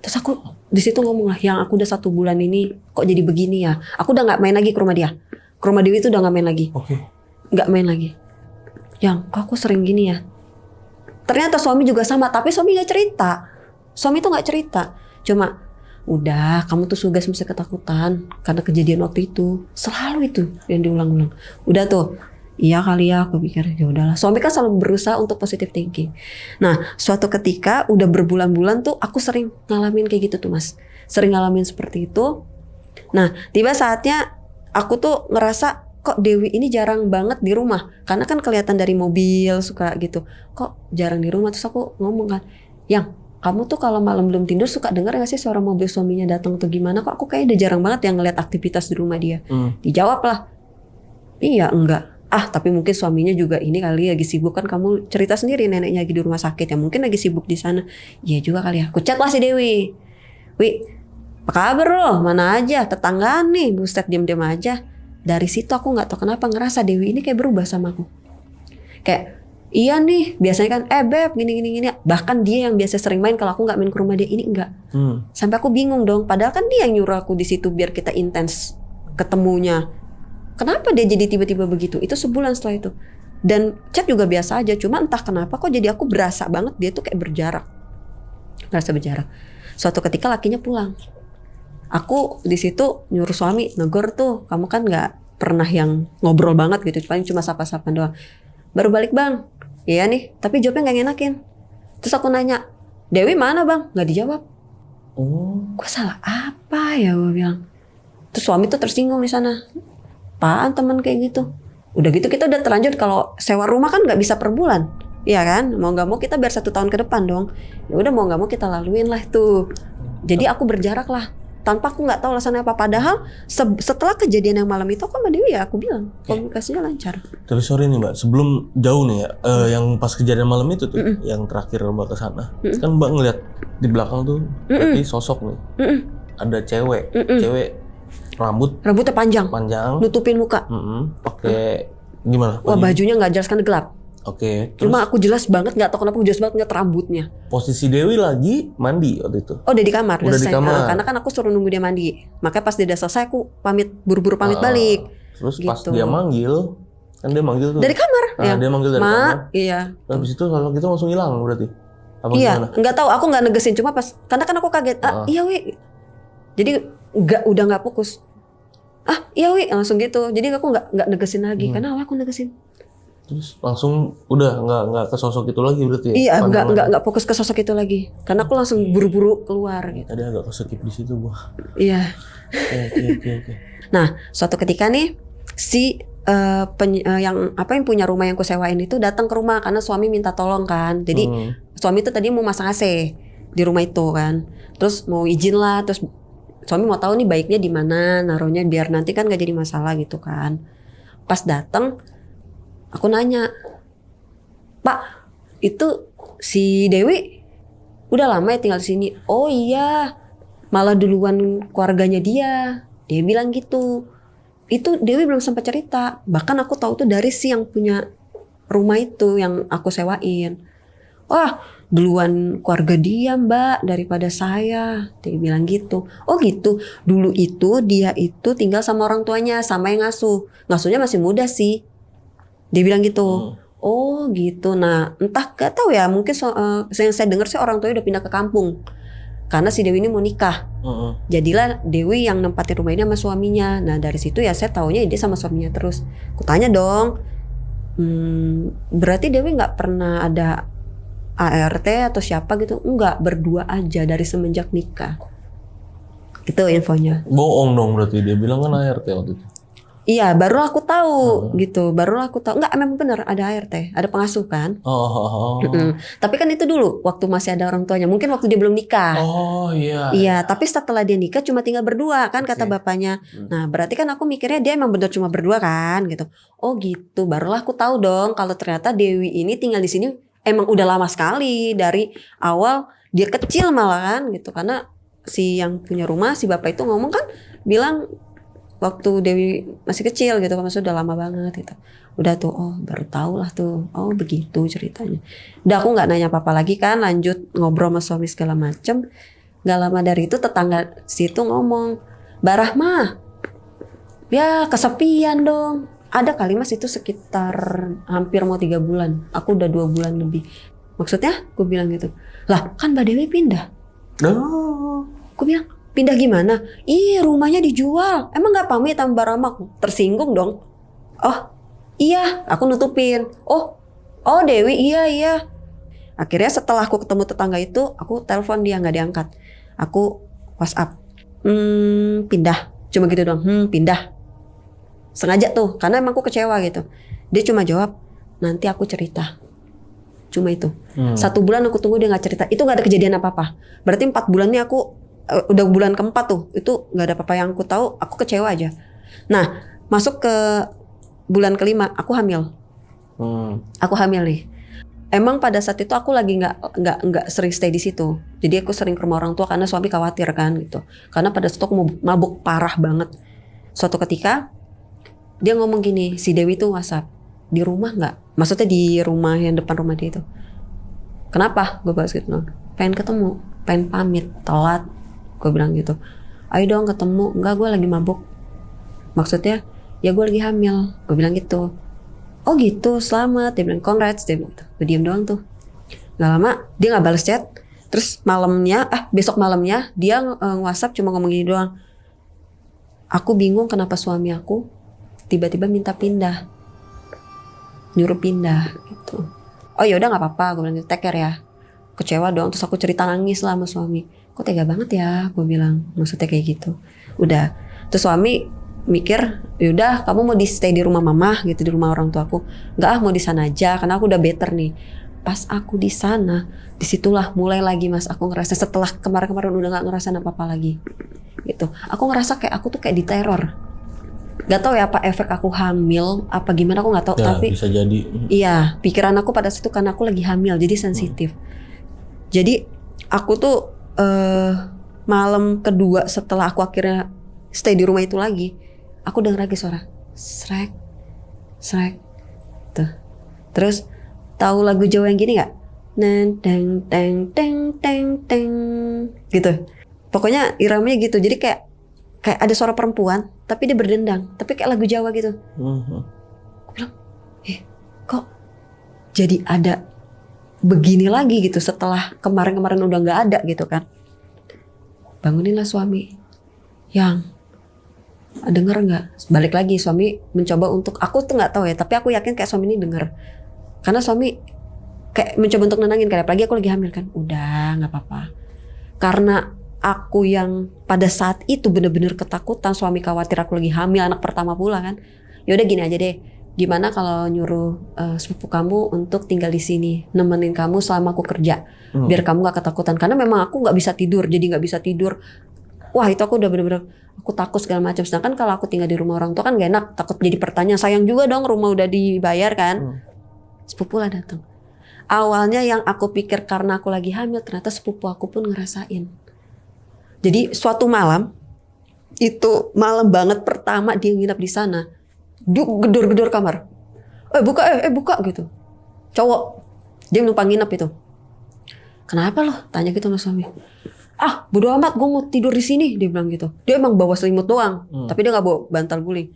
Terus aku di situ ngomong lah, yang aku udah 1 bulan ini kok jadi begini ya. Aku udah nggak main lagi ke rumah dia. Ke rumah Dewi itu udah nggak main lagi. Nggak main lagi. Yang kok aku sering gini ya. Ternyata suami juga sama, tapi suami nggak cerita. Suami tuh nggak cerita. Cuma udah kamu tuh sugas mesti ketakutan karena kejadian waktu itu. Selalu itu yang diulang-ulang. Udah tuh. Iya kali ya, aku pikir ya udahlah. Suami kan selalu berusaha untuk positive thinking. Nah, suatu ketika udah berbulan-bulan tuh aku sering ngalamin kayak gitu tuh Mas. Sering ngalamin seperti itu. Nah, tiba saatnya aku tuh ngerasa kok Dewi ini jarang banget di rumah. Karena kan kelihatan dari mobil suka gitu. Kok jarang di rumah. Terus aku ngomong kan, yang kamu tuh kalau malam belum tidur suka dengar gak sih suara mobil suaminya datang atau gimana? Kok aku kayak udah jarang banget yang ngeliat aktivitas di rumah dia. Dijawab lah, iya enggak. Tapi mungkin suaminya juga ini kali lagi sibuk, kan kamu cerita sendiri neneknya lagi di rumah sakit ya, mungkin lagi sibuk di sana. Iya juga kali ya. Aku chat lah si Dewi. Wi, apa kabar lo? Mana aja? Tetangga nih, buset diam-diam aja. Dari situ aku nggak tahu kenapa ngerasa Dewi ini kayak berubah sama aku. Kayak iya nih, biasanya kan beb gini. Bahkan dia yang biasa sering main kalau aku nggak main ke rumah dia, ini enggak. Sampai aku bingung dong. Padahal kan dia yang nyuruh aku di situ biar kita intens ketemunya. Kenapa dia jadi tiba-tiba begitu? Itu sebulan setelah itu. Dan chat juga biasa aja. Cuma entah kenapa kok jadi aku berasa banget dia tuh kayak berjarak. Berasa berjarak. Suatu ketika lakinya pulang. Aku di situ nyuruh suami negor tuh, kamu kan nggak pernah yang ngobrol banget gitu, paling cuma sapa-sapa doang. Baru balik bang, iya nih, tapi jawabnya nggak ngenakin. Terus aku nanya, Dewi mana bang? Nggak dijawab. Gue salah apa ya gue bilang. Terus suami tuh tersinggung di sana. Apaan teman kayak gitu? Udah gitu kita udah terlanjur kalau sewa rumah kan nggak bisa per bulan, iya kan? Mau nggak mau kita biar 1 tahun ke depan dong. Ya udah mau nggak mau kita laluin lah itu. Jadi aku berjarak lah. Tanpa aku nggak tahu alasannya apa. Padahal setelah kejadian yang malam itu aku sama Dewi ya aku bilang komunikasinya lancar. Tapi sorry nih Mbak, sebelum jauh nih ya, yang pas kejadian malam itu tuh, yang terakhir Mbak kesana, kan Mbak ngeliat di belakang tuh berarti sosok nih. Ada cewek, cewek rambutnya panjang, nutupin muka. Pakai gimana? Wah, bajunya nggak jelas kan gelap. Oke. Cuma aku jelas banget, nggak tahu kenapa aku jelas banget ngeliat rambutnya. Posisi Dewi lagi mandi waktu itu. Oh, udah di kamar. Udah di kamar. Karena kan aku suruh nunggu dia mandi. Makanya pas dia udah selesai aku buru-buru pamit balik. Terus gitu. pas dia manggil, kan dia manggil tuh. Dari kamar. Ya. Dia manggil dari kamar. Iya. Habis itu kalau gitu langsung hilang berarti. Apa iya, gimana? nggak tahu. Aku nggak negesin, cuma pas karena kan aku kaget. Iya wi. Jadi udah nggak fokus. Iya wi, langsung gitu. Jadi aku nggak negesin lagi. Karena awalnya aku negesin. Terus langsung udah nggak ke sosok itu lagi berarti ya? Iya, nggak fokus ke sosok itu lagi. Karena aku langsung buru-buru keluar gitu. Tadi agak kesekip di situ gua. Iya. Oke. Nah, suatu ketika nih si yang punya rumah yang ku sewain itu datang ke rumah karena suami minta tolong kan. Jadi suami itu tadi mau masang AC di rumah itu kan. Terus mau izin lah, terus suami mau tahu nih baiknya di mana naruhnya biar nanti kan gak jadi masalah gitu kan. Pas datang aku nanya, Pak, itu si Dewi udah lama ya tinggal di sini? Oh iya, malah duluan keluarganya dia. Dia bilang gitu. Itu Dewi belum sempat cerita. Bahkan aku tahu tuh dari si yang punya rumah itu yang aku sewain. Wah, duluan keluarga dia Mbak daripada saya. Dia bilang gitu. Oh gitu. Dulu itu dia itu tinggal sama orang tuanya, sama yang ngasuh. Ngasuhnya masih muda sih. Dia bilang gitu. Oh gitu. Nah entah gak tahu ya. Mungkin yang saya dengar sih orang tuanya udah pindah ke kampung. Karena si Dewi ini mau nikah. Jadilah Dewi yang nempatin rumah ini sama suaminya. Nah dari situ ya saya taunya dia sama suaminya terus. Kutanya dong. Berarti Dewi gak pernah ada ART atau siapa gitu? Enggak, berdua aja dari semenjak nikah. Itu infonya. Bohong dong berarti, dia bilang kan ART waktu itu. Iya, baru aku tahu gitu. Baru aku tahu. Enggak, memang benar ada ART, ada pengasuh kan. Tapi kan itu dulu waktu masih ada orang tuanya. Mungkin waktu dia belum nikah. Oh iya. Iya, tapi setelah dia nikah cuma tinggal berdua kan kata bapaknya. Nah, berarti kan aku mikirnya dia emang benar cuma berdua kan gitu. Oh gitu, barulah aku tahu dong kalau ternyata Dewi ini tinggal di sini emang udah lama sekali dari awal dia kecil malah kan gitu. Karena si yang punya rumah, si bapak itu ngomong kan bilang waktu Dewi masih kecil gitu, maksudnya udah lama banget gitu. Udah tuh, oh baru tahu lah tuh, oh begitu ceritanya. Udah aku nggak nanya apa-apa lagi kan, lanjut ngobrol sama suami segala macem. Gak lama dari itu tetangga situ ngomong, Mbak Rahma, ya kesepian dong. Ada kali mas itu sekitar hampir mau 3 bulan, aku udah 2 bulan lebih. Maksudnya, aku bilang gitu, lah kan Mbak Dewi pindah. Aku bilang, pindah gimana? Ih rumahnya dijual. Emang gak pamit sama Mbak Rama? Tersinggung dong. Oh iya, aku nutupin. Oh Dewi iya. Akhirnya setelah aku ketemu tetangga itu, aku telepon dia gak diangkat. Aku WhatsApp. Pindah. Cuma gitu doang. Pindah. Sengaja tuh, karena emang aku kecewa gitu. Dia cuma jawab, nanti aku cerita. Cuma itu. 1 bulan aku tunggu dia gak cerita. Itu gak ada kejadian apa-apa. Berarti 4 bulan ini aku udah bulan ke-4 tuh, itu nggak ada apa-apa yang aku tahu, aku kecewa aja. Nah, masuk ke bulan ke-5, aku hamil. Aku hamil nih. Emang pada saat itu aku lagi nggak sering stay di situ. Jadi aku sering ke rumah orang tua karena suami khawatir kan gitu. Karena pada saat itu aku mabuk parah banget. Suatu ketika dia ngomong gini, si Dewi tuh WhatsApp, di rumah nggak? Maksudnya di rumah yang depan rumah dia itu. Kenapa? Gue bahas gitu. Pengen ketemu, pengen pamit, telat. Gue bilang gitu, ayo dong ketemu. Enggak, gue lagi mabuk. Maksudnya, ya gue lagi hamil. Gue bilang gitu. Oh gitu, selamat. Dia bilang congrats. Dia bilang gitu. Gue diem doang tuh. Gak lama, dia gak bales chat. Terus besok malamnya dia nge-WhatsApp cuma ngomong gini doang. Aku bingung kenapa suami aku tiba-tiba minta pindah. Nyuruh pindah gitu. Oh yaudah gak apa-apa. Gue bilang gitu, take care ya. Kecewa dong. Terus aku cerita nangis lah sama suami. Kok tega banget ya, gue bilang. Maksudnya kayak gitu. Udah. Terus suami mikir, yaudah kamu mau stay di rumah mama gitu, di rumah orang tuaku. Enggak, mau di sana aja karena aku udah better nih. Pas aku di sana, disitulah mulai lagi mas aku ngerasa setelah kemarin-kemarin udah nggak ngerasain apa-apa lagi. Gitu. Aku ngerasa kayak aku tuh kayak diteror. Gak tau ya apa efek aku hamil, apa gimana aku nggak tahu. Ya, tapi bisa jadi. Iya, pikiran aku pada situ karena aku lagi hamil, jadi sensitif. Jadi aku tuh malam kedua setelah aku akhirnya stay di rumah itu lagi, aku dengar lagi suara srek srek tuh. Terus tahu lagu Jawa yang gini nggak? Neng teng teng teng teng teng gitu. Pokoknya iramanya gitu. Jadi kayak ada suara perempuan tapi dia berdendang, tapi kayak lagu Jawa gitu. Aku bilang, kok jadi ada begini lagi gitu setelah kemarin-kemarin udah nggak ada gitu kan. Banguninlah suami, yang denger nggak? Balik lagi suami mencoba untuk, aku tuh nggak tahu ya, tapi aku yakin kayak suami ini denger, karena suami kayak mencoba untuk nenangin, kayak apalagi aku lagi hamil kan, udah nggak apa-apa. Karena aku yang pada saat itu bener-bener ketakutan, suami khawatir aku lagi hamil anak pertama pula kan. Ya udah gini aja deh, gimana kalau nyuruh sepupu kamu untuk tinggal di sini, nemenin kamu selama aku kerja, biar kamu gak ketakutan. Karena memang aku nggak bisa tidur, jadi nggak bisa tidur. Wah itu aku udah bener-bener aku takut segala macam. Sedangkan kalau aku tinggal di rumah orang tua kan gak enak, takut jadi pertanyaan. Sayang juga dong rumah udah dibayar kan. Sepupu lah datang. Awalnya yang aku pikir karena aku lagi hamil, ternyata sepupu aku pun ngerasain. Jadi suatu malam, itu malam banget pertama dia nginap di sana, gedor-gedor kamar, buka gitu. Cowok, dia numpang nginap itu. Kenapa loh? Tanya gitu sama suami. Bodo amat, gue mau tidur di sini, dia bilang gitu. Dia emang bawa selimut doang, tapi dia nggak bawa bantal guling.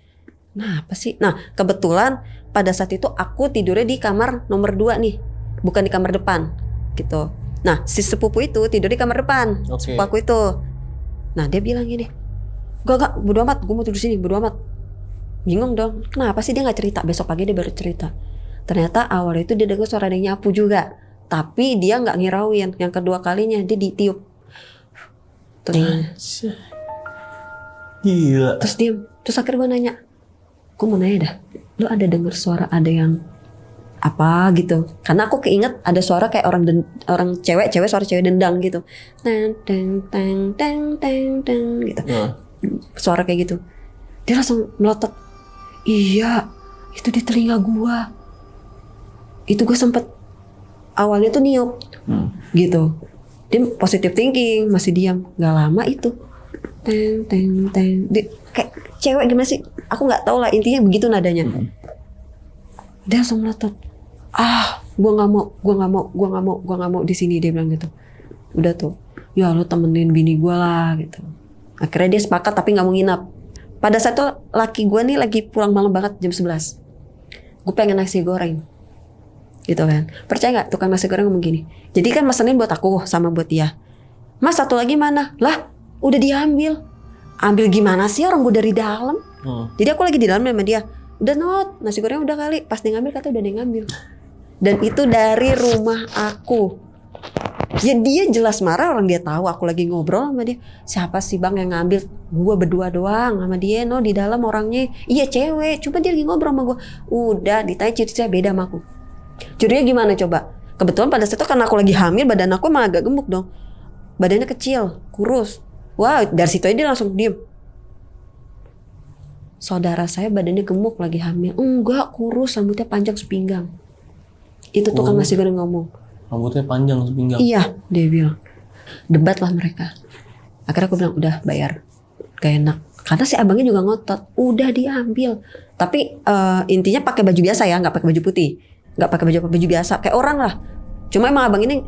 Nah apa sih? Nah kebetulan pada saat itu aku tidurnya di kamar nomor 2 nih, bukan di kamar depan gitu. Nah si sepupu itu tidur di kamar depan, sepupu aku itu. Nah dia bilang gini, gak, bodo amat, gue mau tidur sini, bodo amat. Bingung dong, kenapa sih dia nggak cerita? Besok pagi dia baru cerita. Ternyata awal itu dia dengar suara ada yang nyapu juga, tapi dia nggak ngirauin. Yang kedua kalinya dia ditiup telinganya. Gila. Terus diem. Terus akhirnya gue nanya, gue mau nanya dah, lu ada dengar suara ada yang apa gitu? Karena aku keinget ada suara kayak orang cewek suara cewek dendang gitu, teng teng teng teng teng teng gitu. Suara kayak gitu. Dia langsung melotot. Iya, itu di telinga gua. Itu gue sempet awalnya tuh niup gitu. Dia positive thinking, masih diam. Gak lama itu teng teng teng. Dia, kayak cewek gimana sih? Aku nggak tahu lah, intinya begitu nadanya. Dia langsung melotot. Gua nggak mau di sini, dia bilang gitu. Udah tuh, ya lo temenin bini gua lah gitu. Akhirnya dia sepakat tapi nggak mau nginap. Pada saat itu laki gue nih lagi pulang malam banget jam 11. Gue pengen nasi goreng. Gitu kan. Percaya gak tukang nasi goreng ngomong gini. Jadi kan mesenin buat aku sama buat dia. Mas satu lagi mana? Lah udah diambil. Ambil gimana sih, orang gue dari dalam. Jadi aku lagi di dalam sama dia. Udah Not, nasi goreng udah kali. Pas dia ngambil kata udah dia ngambil. Dan itu dari rumah aku. Ya dia jelas marah, orang dia tahu aku lagi ngobrol sama dia. Siapa sih bang yang ngambil? Gue berdua doang sama dia. No di dalam orangnya. Iya cewek. Coba dia lagi ngobrol sama gue. Udah ditanya ciri-ciri beda sama aku. Curinya gimana coba? Kebetulan pada saat itu karena aku lagi hamil, badan aku emang agak gemuk dong. Badannya kecil, kurus. Wah dari situ aja dia langsung diem. Saudara saya badannya gemuk lagi hamil. Enggak, kurus, rambutnya panjang sepinggang. Itu tukang nasi goreng ngomong. Rambutnya panjang sepinggang. Iya, dia bilang. Debat lah mereka. Akhirnya aku bilang udah bayar. Gak enak. Karena si abangnya juga ngotot. Udah diambil. Tapi intinya pakai baju biasa ya, nggak pakai baju putih, nggak pakai baju biasa. Kayak orang lah. Cuma emang abang ini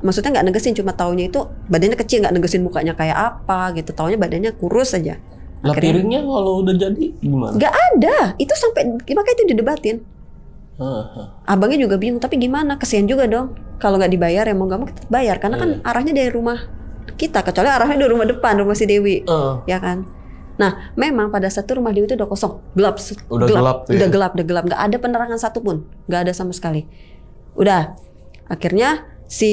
maksudnya nggak negesin, cuma taunya itu badannya kecil, nggak negesin mukanya kayak apa gitu. Taunya badannya kurus aja. Lah piringnya kalau udah jadi gimana? Nggak ada. Itu sampai makanya itu didebatin. Abangnya juga bingung, tapi gimana? Kesian juga dong. Kalau nggak dibayar ya mau nggak mau kita bayar, karena kan arahnya dari rumah kita, kecuali arahnya dari rumah depan, rumah si Dewi, ya kan. Nah, memang pada saat itu rumah Dewi itu udah kosong, gelap, gelap tuh ya? udah gelap, nggak ada penerangan satupun, nggak ada sama sekali. Udah, akhirnya si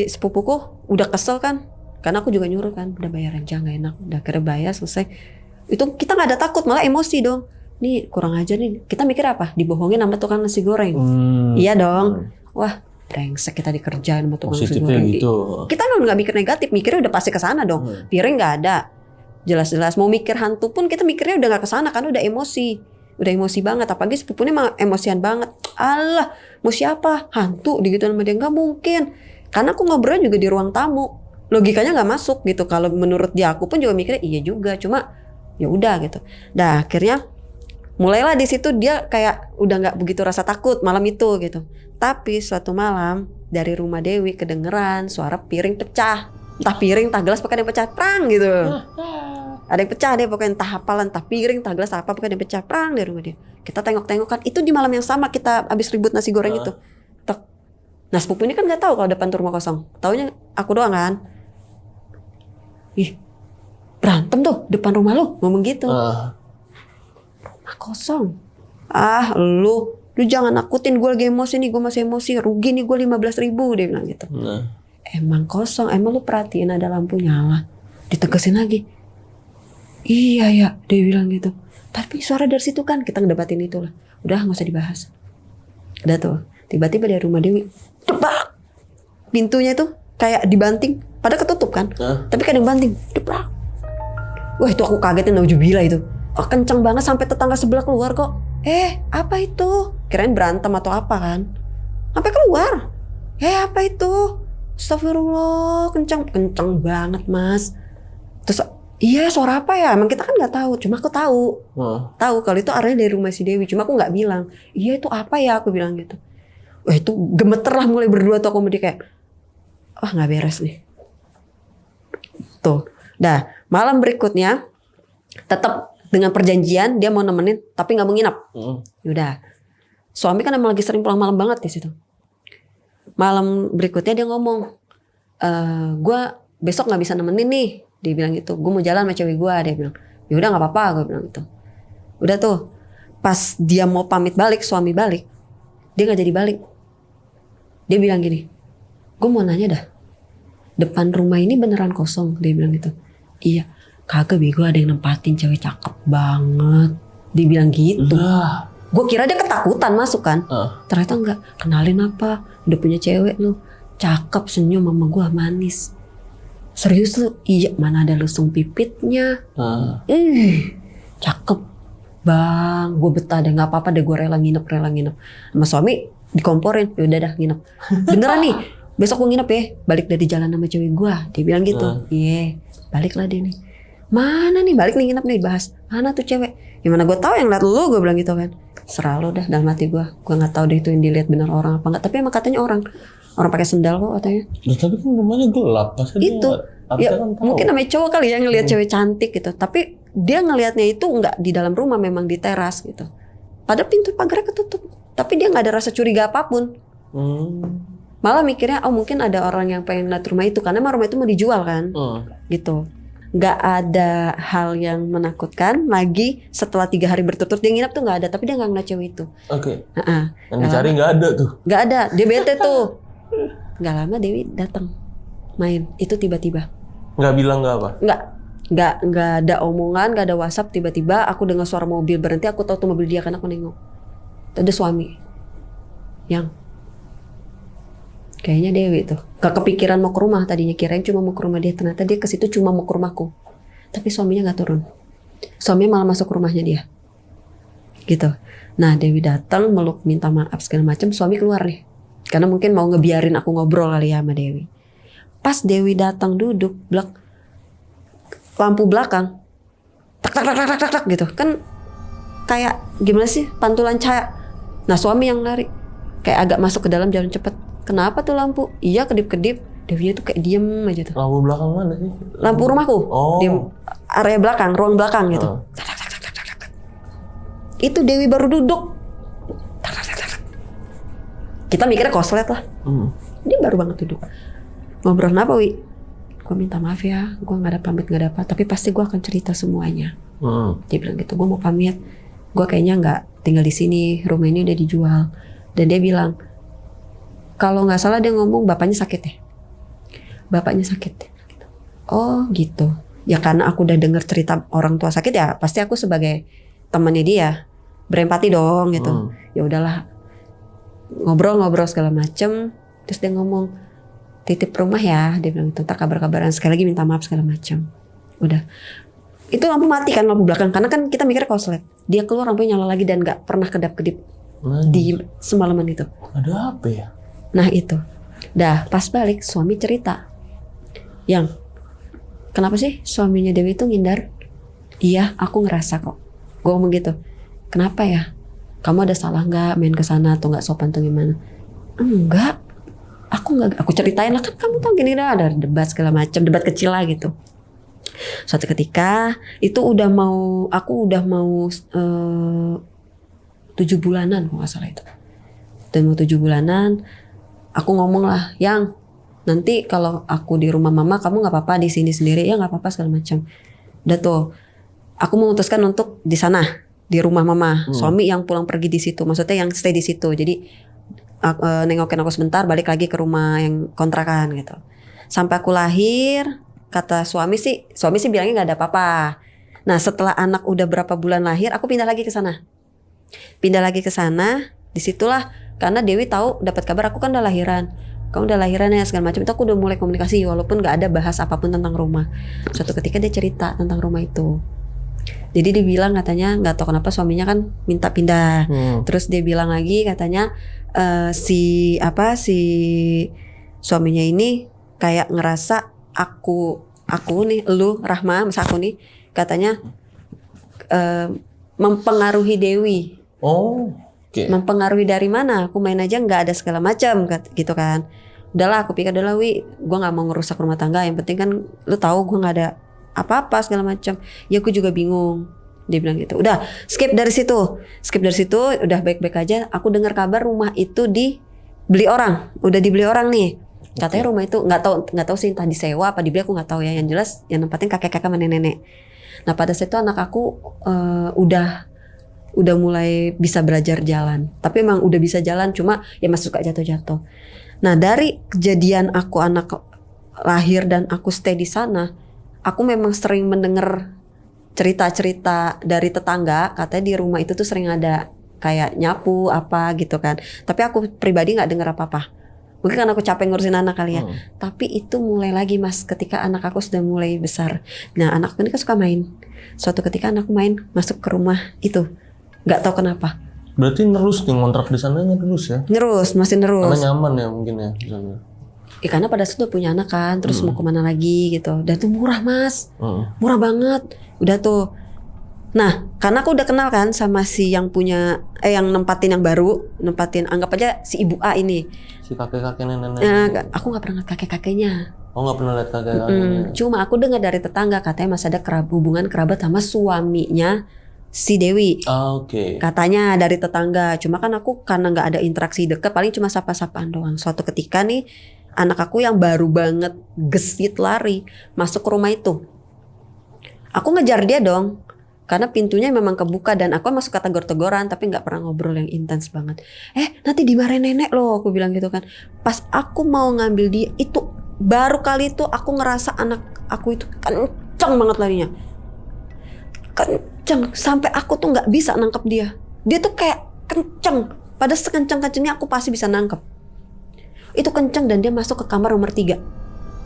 sepupuku udah kesel kan, karena aku juga nyuruh kan, udah bayar aja nggak enak, udah akhirnya bayar selesai. Itu kita nggak ada takut, malah emosi dong. Nih kurang aja nih. Kita mikir apa? Dibohongin sama tukang nasi goreng. Iya dong. Wah, brengsek kita dikerjain sama tukang nasi goreng. Gitu. Kita nggak mikir negatif, mikirnya udah pasti ke sana dong. Piring nggak ada. Jelas-jelas mau mikir hantu pun kita mikirnya udah nggak ke sana, kan udah emosi. Udah emosi banget, apalagi sepupunya emang emosian banget. Alah, mau siapa? Hantu digituin sama dia, nggak mungkin. Karena aku ngobrol juga di ruang tamu. Logikanya nggak masuk gitu. Kalau menurut dia, aku pun juga mikirnya iya juga. Cuma ya udah gitu. Dah akhirnya mulailah di situ dia kayak udah nggak begitu rasa takut malam itu gitu. Tapi suatu malam dari rumah Dewi kedengeran suara piring pecah. Entah piring, entah gelas, pokoknya yang pecah, prang gitu. Ada yang pecah deh, pokoknya entah hafalan, entah piring, entah gelas, apa pokoknya yang pecah, prang dari rumah dia. Kita tengok-tengok kan, itu di malam yang sama kita habis ribut nasi goreng itu. Tek. Nah sepupu ini kan nggak tahu kalau depan tuh rumah kosong. Taunya aku doang kan. Ih, berantem tuh depan rumah lu, ngomong gitu. Rumah kosong. Ah lu jangan nakutin, gue lagi emosi nih, gue masih emosi, rugi nih gue 15.000, dia bilang gitu. Emang kosong, emang lu perhatiin ada lampu nyala. Ditegesin lagi. Iya ya, dia bilang gitu. Tapi suara dari situ kan, kita ngedebatin itu lah. Udah gak usah dibahas. Udah tuh, tiba-tiba dari rumah Dewi, debak. Pintunya tuh kayak dibanting, padahal ketutup kan. Tapi kayak dibanting, debak. Wah itu aku kagetin, naujubillah itu. Oh, kenceng banget sampai tetangga sebelah keluar kok. Apa itu? Kirain berantem atau apa kan? Sampai keluar. Apa itu? Astagfirullah, kenceng banget mas. Terus iya suara apa ya? Emang kita kan nggak tahu. Cuma aku tahu, tahu kalau itu arahnya dari rumah si Dewi. Cuma aku nggak bilang. Iya itu apa ya? Aku bilang gitu. Wah itu gemeter lah mulai berdua tuh aku sama dia kayak, nggak beres nih. Tuh, dah malam berikutnya tetap dengan perjanjian dia mau nemenin, tapi nggak mau nginap. Yaudah, suami kan emang lagi sering pulang malam banget di situ. Malam berikutnya dia ngomong, gue besok nggak bisa nemenin nih. Dia bilang gitu, gue mau jalan sama cewek gue. Dia bilang, yaudah nggak apa-apa. Gue bilang gitu. Udah tuh, pas dia mau pamit balik, suami balik, dia nggak jadi balik. Dia bilang gini, gue mau nanya dah, depan rumah ini beneran kosong? Dia bilang gitu. Iya, kagak bego, ada yang nempatin cewek cakep banget. Dia bilang gitu. Gue kira dia ketakutan masuk kan. Ternyata enggak. Kenalin apa? Udah punya cewek lu. Cakep, senyum, mama gue manis. Serius lu? Iya, mana ada lusung pipitnya. Cakep bang, gue betah deh, nggak apa-apa deh, gue rela nginep. Sama suami dikomporin, yaudah dah nginep. Beneran nih, besok gue nginep ya. Balik dari jalan sama cewek gue. Dia bilang gitu. Iya, baliklah dia nih. Mana nih, balik nih nginep nih, bahas. Mana tuh cewek? Gimana gue tahu yang liat lu, gue bilang gitu kan. Serah lo dah dalam hati gue nggak tahu deh itu yang dilihat benar orang apa enggak. Tapi emang katanya orang pakai sendal kok katanya. Tapi kan rumahnya gelap pasti. Itu ya kan mungkin namanya cowok kali ya ngelihat cewek cantik gitu. Tapi dia ngelihatnya itu nggak di dalam rumah, memang di teras gitu. Padahal pintu pagarnya ketutup. Tapi dia nggak ada rasa curiga apapun. Malah mikirnya mungkin ada orang yang pengen lihat rumah itu karena emang rumah itu mau dijual kan. Gitu. Nggak ada hal yang menakutkan lagi. Setelah 3 hari berturut-turut dia nginap tuh nggak ada, tapi dia nggak ngeliat cewek itu. Yang dicari nggak ada tuh. Nggak ada, dia bete tuh. Nggak lama Dewi datang main, itu tiba-tiba. Nggak bilang nggak apa? Nggak ada omongan, nggak ada WhatsApp. Tiba-tiba aku dengar suara mobil berhenti, aku tahu tuh mobil dia karena aku nengok. Ada suami yang kayaknya Dewi tuh gak kepikiran mau ke rumah tadinya, kirain cuma mau ke rumah dia, ternyata dia ke situ cuma mau ke rumahku. Tapi suaminya nggak turun, suaminya malah masuk ke rumahnya dia gitu. Nah Dewi datang meluk, minta maaf segala macam. Suami keluar nih karena mungkin mau ngebiarin aku ngobrol kali ya sama Dewi. Pas Dewi datang duduk, lampu belakang tak gitu kan, kayak gimana sih pantulan cahaya. Nah suami yang lari kayak agak masuk ke dalam jalan cepet. Kenapa tuh lampu? Iya kedip-kedip. Dewinya tuh kayak diem aja tuh. Lampu belakang mana sih? Lampu rumahku. Di area belakang, ruang belakang gitu. Itu Dewi baru duduk. Kita mikirnya koslet lah. Dia baru banget duduk. Ngobrol apa Wi? Gue minta maaf ya, gue gak ada pamit, gak ada apa. Tapi pasti gue akan cerita semuanya. Dia bilang gitu, gue mau pamit. Gue kayaknya gak tinggal di sini, rumah ini udah dijual. Dan dia bilang, kalau nggak salah dia ngomong bapaknya sakit ya. Bapaknya sakit. Oh gitu. Ya karena aku udah dengar cerita orang tua sakit ya, pasti aku sebagai temannya dia berempati dong gitu. Ya udahlah. Ngobrol segala macem. Terus dia ngomong, titip rumah ya. Dia bilang itu, ntar kabar-kabaran, sekali lagi minta maaf segala macem. Udah. Itu lampu mati kan, lampu belakang. Karena kan kita mikir koslet. Dia keluar lampunya nyala lagi dan gak pernah kedap-kedip di semalaman itu. Ada apa ya? Nah itu. Dah pas balik suami cerita, yang kenapa sih suaminya Dewi itu ngindar? Iya, aku ngerasa kok. Gue ngomong gitu. Kenapa ya? Kamu ada salah nggak main ke sana atau nggak sopan atau gimana? Enggak. Aku ceritain lah, kan kamu tahu gini dah, ada debat segala macam, debat kecil lah gitu. Suatu ketika itu aku udah mau 7 bulanan kalau nggak salah itu. Dan mau 7 bulanan, aku ngomong lah, yang nanti kalau aku di rumah mama kamu nggak apa-apa di sini sendiri ya, nggak apa-apa segala macam. Udah tuh, aku memutuskan untuk di sana di rumah mama. Suami yang pulang pergi di situ, maksudnya yang stay di situ. Jadi nengokin aku sebentar, balik lagi ke rumah yang kontrakan gitu. Sampai aku lahir, kata suami sih bilangnya nggak ada apa-apa. Nah setelah anak udah berapa bulan lahir, aku pindah lagi ke sana. Disitulah karena Dewi tahu dapat kabar aku kan udah lahiran. Kamu udah lahiran ya segala macam. Itu aku udah mulai komunikasi walaupun nggak ada bahas apapun tentang rumah. Suatu ketika dia cerita tentang rumah itu. Jadi dia bilang katanya nggak tahu kenapa suaminya kan minta pindah. Terus dia bilang lagi katanya si suaminya ini kayak ngerasa aku nih, lu Rahma, masa aku nih katanya mempengaruhi Dewi. Oh, oke. Mempengaruhi dari mana? Aku main aja nggak ada segala macam gitu kan. Udahlah, aku pikir udahlah wi, gue nggak mau ngerusak rumah tangga. Yang penting kan lu tahu gue nggak ada apa-apa segala macam. Ya aku juga bingung. Dia bilang gitu. Udah skip dari situ, udah baik-baik aja. Aku dengar kabar rumah itu dibeli orang, udah dibeli orang nih. Katanya rumah itu nggak tahu sih entah disewa apa dibeli, aku nggak tahu ya. Yang jelas yang nempatin kakek-kakek sama nenek-nenek. Nah pada saat itu anak aku udah mulai bisa belajar jalan. Tapi emang udah bisa jalan, cuma ya masih suka jatuh-jatuh. Nah dari kejadian aku anak lahir dan aku stay di sana, aku memang sering mendengar cerita-cerita dari tetangga, katanya di rumah itu tuh sering ada kayak nyapu apa gitu kan. Tapi aku pribadi nggak dengar apa-apa. Mungkin karena aku capek ngurusin anak kali ya. Tapi itu mulai lagi mas, ketika anak aku sudah mulai besar. Nah anakku ini kan suka main. Suatu ketika anakku main masuk ke rumah itu, nggak tahu kenapa. Berarti nerus nih ngontrak di sana terus ya? Masih nerus. Karena nyaman ya mungkin ya di sana. Ya karena pada saat itu punya anak kan, terus mau kemana lagi gitu. Dan itu murah mas, murah banget. Udah tuh. Nah, karena aku udah kenal kan sama si yang punya, yang nempatin yang baru, anggap aja si ibu A ini. Si kakek-kakek nenek-nenek. Nah, aku nggak pernah lihat kakek-kakeknya. Oh nggak pernah lihat kakek-kakeknya. Cuma aku dengar dari tetangga katanya masih ada hubungan kerabat sama suaminya si Dewi. Oke. Katanya dari tetangga. Cuma kan aku karena nggak ada interaksi dekat, paling cuma sapa-sapaan doang. Suatu ketika nih anak aku yang baru banget gesit lari masuk ke rumah itu. Aku ngejar dia dong. Karena pintunya memang kebuka dan aku masuk kata tegur-teguran tapi nggak pernah ngobrol yang intens banget. Nanti dimarahin nenek loh, aku bilang gitu kan. Pas aku mau ngambil dia itu baru kali itu aku ngerasa anak aku itu kenceng banget larinya. Kenceng sampai aku tuh nggak bisa nangkep dia. Dia tuh kayak kenceng. Pada sekenceng-kencengnya aku pasti bisa nangkep. Itu kenceng dan dia masuk ke kamar nomor 3.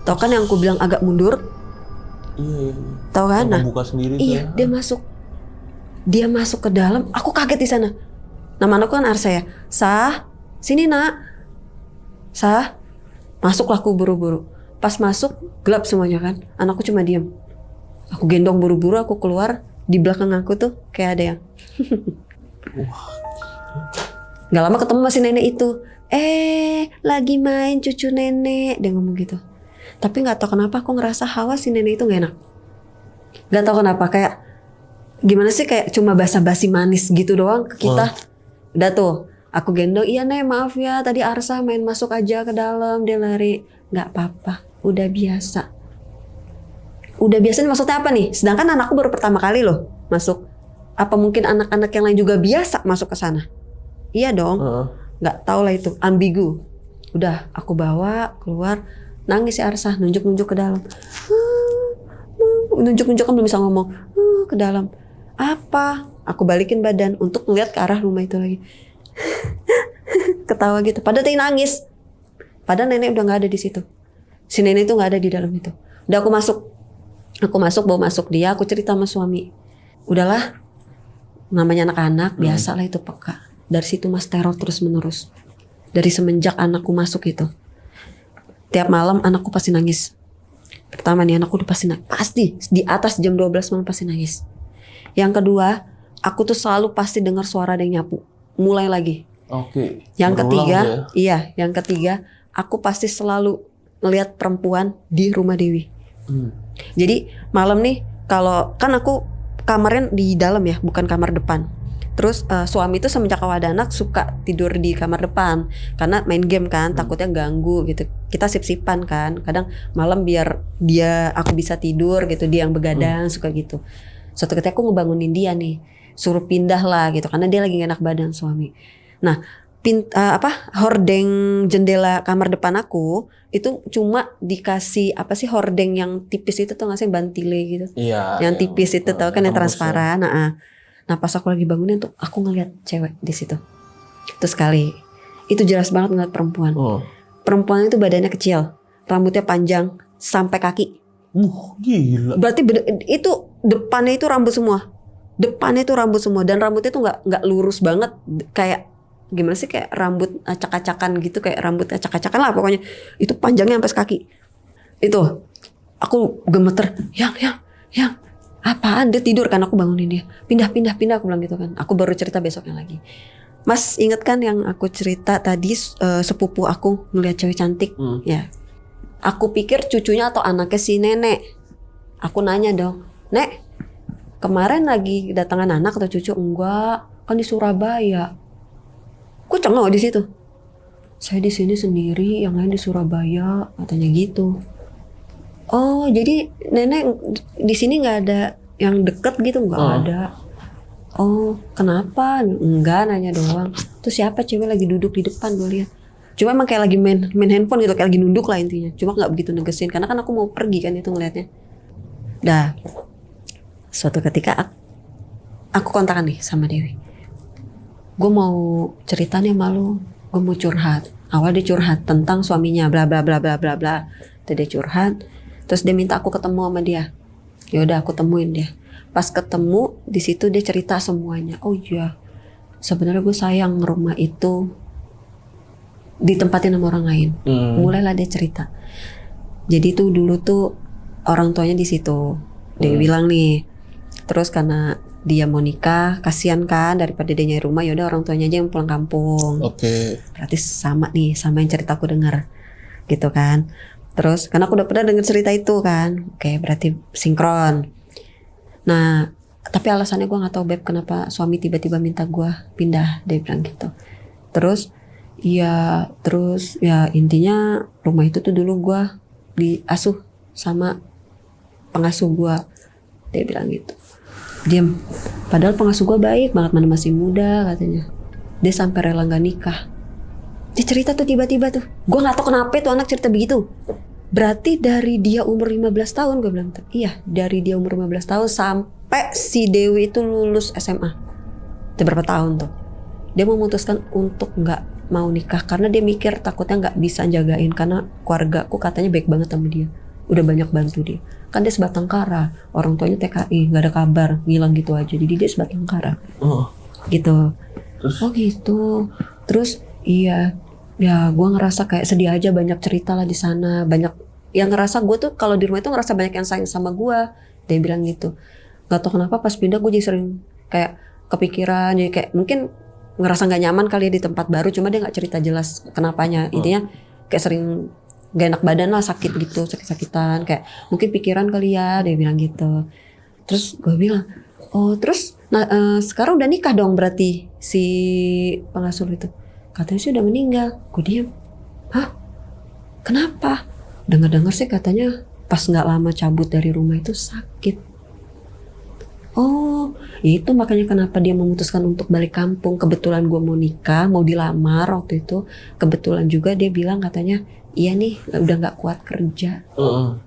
Tahu kan yang aku bilang agak mundur? Iya. Tahu kan? Nah, buka sendiri iya, dia masuk ke dalam. Aku kaget di sana. Nama anakku kan Arsa ya. Sah, sini nak. Sah, masuklah aku buru-buru. Pas masuk gelap semuanya kan. Anakku cuma diam. Aku gendong buru-buru, aku keluar. Di belakang aku tuh kayak ada yang. Gak lama ketemu masih nenek itu. Lagi main cucu nenek. Dia ngomong gitu. Tapi gak tahu kenapa aku ngerasa hawa si nenek itu gak enak. Gak tahu kenapa, kayak gimana sih, kayak cuma basa-basi manis gitu doang ke kita. Udah tuh aku gendong, iya nek maaf ya tadi Arsa main masuk aja ke dalam, dia lari. Gak apa-apa, udah biasa. Udah biasa maksudnya apa nih? Sedangkan anakku baru pertama kali loh masuk. Apa mungkin anak-anak yang lain juga biasa masuk ke sana? Iya dong. Gak tahu lah itu, ambigu. Udah aku bawa keluar. Nangis si Arsa, nunjuk-nunjuk ke dalam. Nunjuk-nunjuk kan belum bisa ngomong. Ke dalam. Apa? Aku balikin badan untuk ngeliat ke arah rumah itu lagi. Ketawa gitu. Padahal dia nangis. Padahal nenek udah nggak ada di situ. Si nenek itu nggak ada di dalam itu. Udah aku masuk, bawa masuk dia. Aku cerita sama suami. Udahlah. Namanya anak-anak, biasalah itu peka. Dari situ mas teror terus menerus. Dari semenjak anakku masuk itu. tiap malam anakku pasti nangis. Pertama nih, anakku udah pasti nangis. Pasti di atas jam 12 malam pasti nangis. Yang kedua, aku tuh selalu pasti dengar suara ada yang nyapu. Mulai lagi. Oke. Yang Berulang ketiga, tuh ya. iya, yang ketiga, aku pasti selalu ngelihat perempuan di rumah Dewi. Jadi malam nih, kalau kan aku kamarnya di dalam ya, bukan kamar depan. Terus suami itu semenjak awal ada anak suka tidur di kamar depan karena main game kan, takutnya ganggu gitu. Kita sip-sipan kan, kadang malam biar aku bisa tidur gitu, dia yang begadang suka gitu. Suatu ketika aku ngebangunin dia nih, suruh pindah lah gitu karena dia lagi gak enak badan suami. Nah, hordeng jendela kamar depan aku itu cuma dikasih hordeng yang tipis itu tuh nggak sih, bantile gitu. Iya. Yang tipis itu tau kan, yang tembus transparan. Nah pas aku lagi bangunin tuh aku ngeliat cewek di situ. Terus sekali itu jelas banget ngeliat perempuan. Perempuan itu badannya kecil, rambutnya panjang sampai kaki. Gila. Berarti itu depannya itu rambut semua. Depannya itu rambut semua dan rambutnya tuh nggak lurus banget, kayak gimana sih, kayak rambut acak-acakan gitu, kayak rambut acak-acakan lah pokoknya. Itu panjangnya sampai kaki. Itu aku gemeter, yang apaan, dia tidur kan, aku bangunin dia, pindah aku bilang gitu kan. Aku baru cerita besoknya lagi. Mas inget kan yang aku cerita tadi, sepupu aku ngeliat cewek cantik ya. Aku pikir cucunya atau anaknya si nenek. Aku nanya dong, Nek, kemarin lagi datangan anak atau cucu? Enggak, kan di Surabaya. Aku cengok di situ. Saya di sini sendiri, yang lain di Surabaya, katanya gitu. Oh, jadi nenek di sini nggak ada yang deket gitu? Nggak ada. Oh, kenapa? Enggak, nanya doang. Terus siapa cewek lagi duduk di depan, gue lihat. Cuma emang kayak lagi main handphone gitu, kayak lagi nunduk lah intinya. Cuma nggak begitu negesin, karena kan aku mau pergi kan itu ngelihatnya. Dah, suatu ketika aku kontakan nih sama Dewi. Gue mau cerita nih sama lu, gue mau curhat. Awal dia curhat tentang suaminya, bla bla bla bla bla bla. Terus dia curhat. Terus dia minta aku ketemu sama dia. Yaudah aku temuin dia. Pas ketemu di situ dia cerita semuanya. Oh iya, sebenarnya gue sayang rumah itu ditempatin sama orang lain. Mulailah dia cerita. Jadi tuh dulu tuh orang tuanya di situ. Dia bilang nih. Terus karena dia mau nikah, kasihan kan daripada dia nyari rumah, yaudah orang tuanya aja yang pulang kampung. Oke. Berarti sama nih, sama yang cerita aku dengar, gitu kan. Terus karena aku udah pernah dengar cerita itu kan, oke berarti sinkron. Nah tapi alasannya gue nggak tahu Beb, kenapa suami tiba-tiba minta gue pindah, dia bilang gitu. Terus ya intinya rumah itu tuh dulu gue diasuh sama pengasuh gue, dia bilang gitu. Diam, padahal pengasuh gue baik banget, mana masih muda katanya. Dia sampai rela nggak nikah. Dia cerita tuh tiba-tiba tuh. Gue gak tahu kenapa tuh anak cerita begitu. Berarti dari dia umur 15 tahun, gue bilang tuh. Iya, dari dia umur 15 tahun sampai si Dewi itu lulus SMA. Itu berapa tahun tuh. Dia memutuskan untuk gak mau nikah karena dia mikir takutnya gak bisa jagain, karena keluargaku katanya baik banget sama dia. Udah banyak bantu dia. Kan dia sebatang kara. Orang tuanya TKI, gak ada kabar, ngilang gitu aja. Jadi dia sebatang kara. Gitu. Terus? Oh gitu. Terus iya, ya gue ngerasa kayak sedih aja, banyak cerita lah di sana, banyak yang ngerasa gue tuh kalau di rumah itu ngerasa banyak yang sayang sama gue. Dia bilang gitu. Gak tau kenapa pas pindah gue jadi sering kayak kepikiran, jadi kayak mungkin ngerasa nggak nyaman kali ya di tempat baru. Cuma dia nggak cerita jelas kenapanya. Intinya kayak sering gak enak badan lah, sakit gitu, sakit-sakitan, kayak mungkin pikiran kali ya, dia bilang gitu. Terus gue bilang, oh terus sekarang udah nikah dong berarti si pengasuh itu? Katanya sih udah meninggal. Gue diam. Hah? Kenapa? Dengar-dengar sih katanya pas nggak lama cabut dari rumah itu sakit. Oh, itu makanya kenapa dia memutuskan untuk balik kampung. Kebetulan gue mau nikah, mau dilamar waktu itu. Kebetulan juga dia bilang katanya, iya nih udah nggak kuat kerja. Oh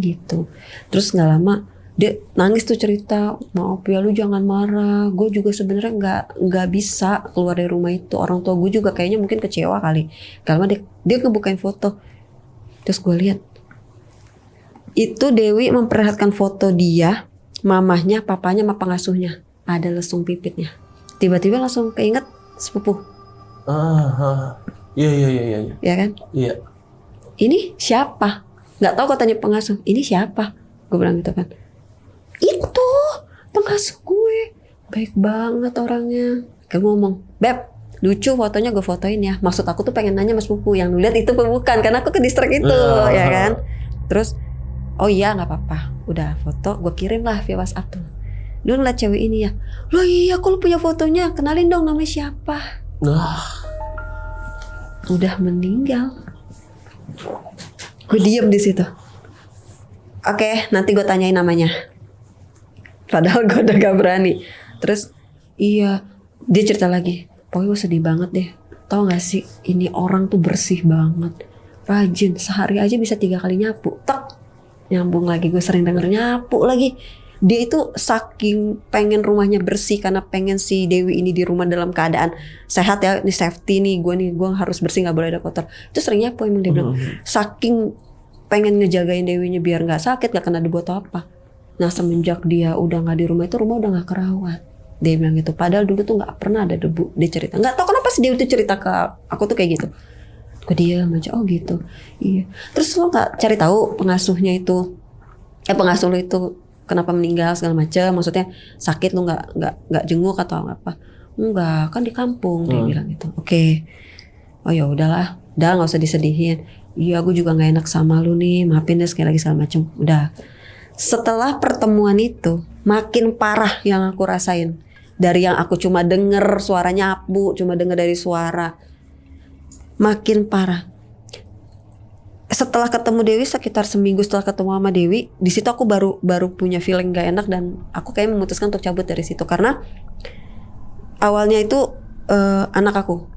gitu. Terus nggak lama dia nangis tuh cerita, maaf ya lu jangan marah, gue juga sebenarnya nggak bisa keluar dari rumah itu. Orang tua gue juga kayaknya mungkin kecewa kali. Kalau dia ngebukain foto, terus gue lihat itu Dewi memperlihatkan foto dia, mamahnya, papanya, sama pengasuhnya, ada lesung pipitnya. Tiba-tiba langsung keinget sepupu. Iya. Ya kan? Iya. ini siapa? Nggak tahu katanya pengasuh. Ini siapa? Gue bilang gitu kan. Itu pengasuh gue. Baik banget orangnya. Kayak ngomong, Beb, lucu fotonya gue fotoin ya. Maksud aku tuh pengen nanya Mas Pupu, yang lu lihat itu bukan, karena aku ke distrik itu, ya kan. Terus, oh iya nggak apa-apa. Udah foto, gue kirim lah via WhatsApp tuh. Lu ngeliat cewek ini ya? Loh iya, kok lu punya fotonya? Kenalin dong namanya siapa? Udah meninggal. Gue diem di situ. Oke, nanti gue tanyain namanya. Padahal gue udah gak berani. Terus, iya, dia cerita lagi. Pokoknya gue sedih banget deh. Tahu gak sih, ini orang tuh bersih banget, rajin. Sehari aja bisa 3 kali nyapu. Tak, nyambung lagi. Gue sering denger nyapu lagi. Dia itu saking pengen rumahnya bersih karena pengen si Dewi ini di rumah dalam keadaan sehat ya, ini safety nih, gue harus bersih, nggak boleh ada kotor. Itu sering nyapu emang dia bilang. Saking pengen ngejagain Dewinya biar nggak sakit, nggak kena debu atau apa. Nah semenjak dia udah nggak di rumah itu, rumah udah nggak kerawat. Dia bilang gitu. Padahal dulu tuh nggak pernah ada debu. Dia cerita. Nggak tahu kenapa sih dia itu cerita ke aku tuh kayak gitu. Gue diam aja. Oh gitu. Iya. Terus lo nggak cari tahu pengasuhnya itu? Pengasuh lo itu kenapa meninggal segala macam, maksudnya sakit lu nggak jenguk atau apa? Enggak, kan di kampung. Dia bilang gitu. Oke. Oh ya udahlah, nggak usah disedihin. Iya, aku juga nggak enak sama lu nih, maafin deh sekali lagi segala macam. Udah. Setelah pertemuan itu makin parah yang aku rasain. Dari yang aku cuma denger suara nyapu, cuma denger dari suara, makin parah. Setelah ketemu Dewi sekitar seminggu setelah ketemu sama Dewi, di situ aku baru punya feeling gak enak dan aku kayak memutuskan untuk cabut dari situ karena awalnya itu anak aku.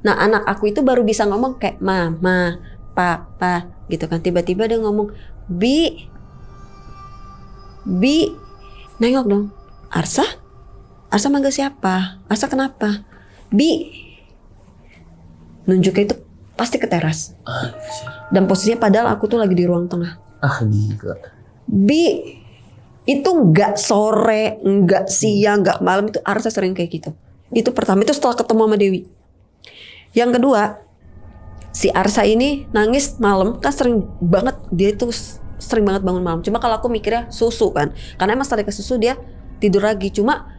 Nah anak aku itu baru bisa ngomong kayak mama, papa gitu kan. Tiba-tiba dia ngomong Bi, nengok dong. Arsa manggil siapa? Arsa kenapa? Bi, nunjuknya itu pasti ke teras. Dan posisinya padahal aku tuh lagi di ruang tengah. Gila. Bi, itu nggak sore, nggak siang, nggak malam, itu Arsa sering kayak gitu. Itu pertama, itu setelah ketemu sama Dewi. Yang kedua, si Arsa ini nangis malam, kan sering banget, dia itu sering banget bangun malam. Cuma kalau aku mikirnya susu kan, karena emang setelah dikasih susu dia tidur lagi. Cuma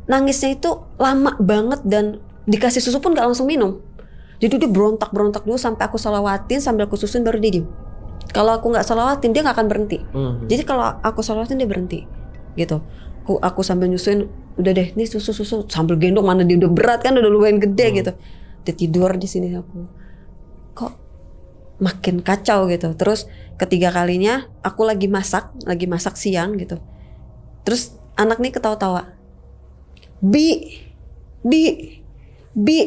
nangisnya itu lama banget dan dikasih susu pun nggak langsung minum. Jadi dia berontak dulu sampai aku salawatin sambil aku susuin baru dia diem. Kalau aku nggak salawatin dia nggak akan berhenti. Jadi kalau aku salawatin dia berhenti, gitu. Aku sambil nyusuin, udah deh, nih susu sambil gendong, mana dia udah berat kan, udah lumayan gede gitu. Dia tidur di sini aku. Kok makin kacau gitu. Terus ketiga kalinya aku lagi masak siang gitu. Terus anak nih ketawa-tawa. Bi,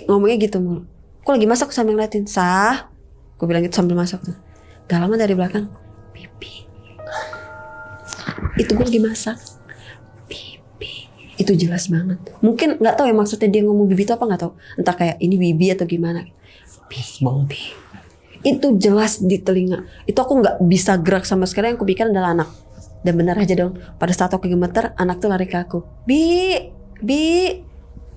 ngomongnya gitu mulu. Aku lagi masak sambil ngeliatin, Sah. Aku bilang gitu sambil masak tuh. Gak lama dari belakang, Bibi. Itu gue lagi masak. Bibi. Itu jelas banget. Mungkin gak tahu ya maksudnya dia ngomong Bibi itu apa, gak tahu. Entah kayak ini Bibi atau gimana. Bibi. Itu jelas di telinga. Itu aku gak bisa gerak sama sekali. Yang aku pikir adalah anak. Dan benar aja dong. Pada saat aku gemeter, anak tuh lari ke aku. Bi.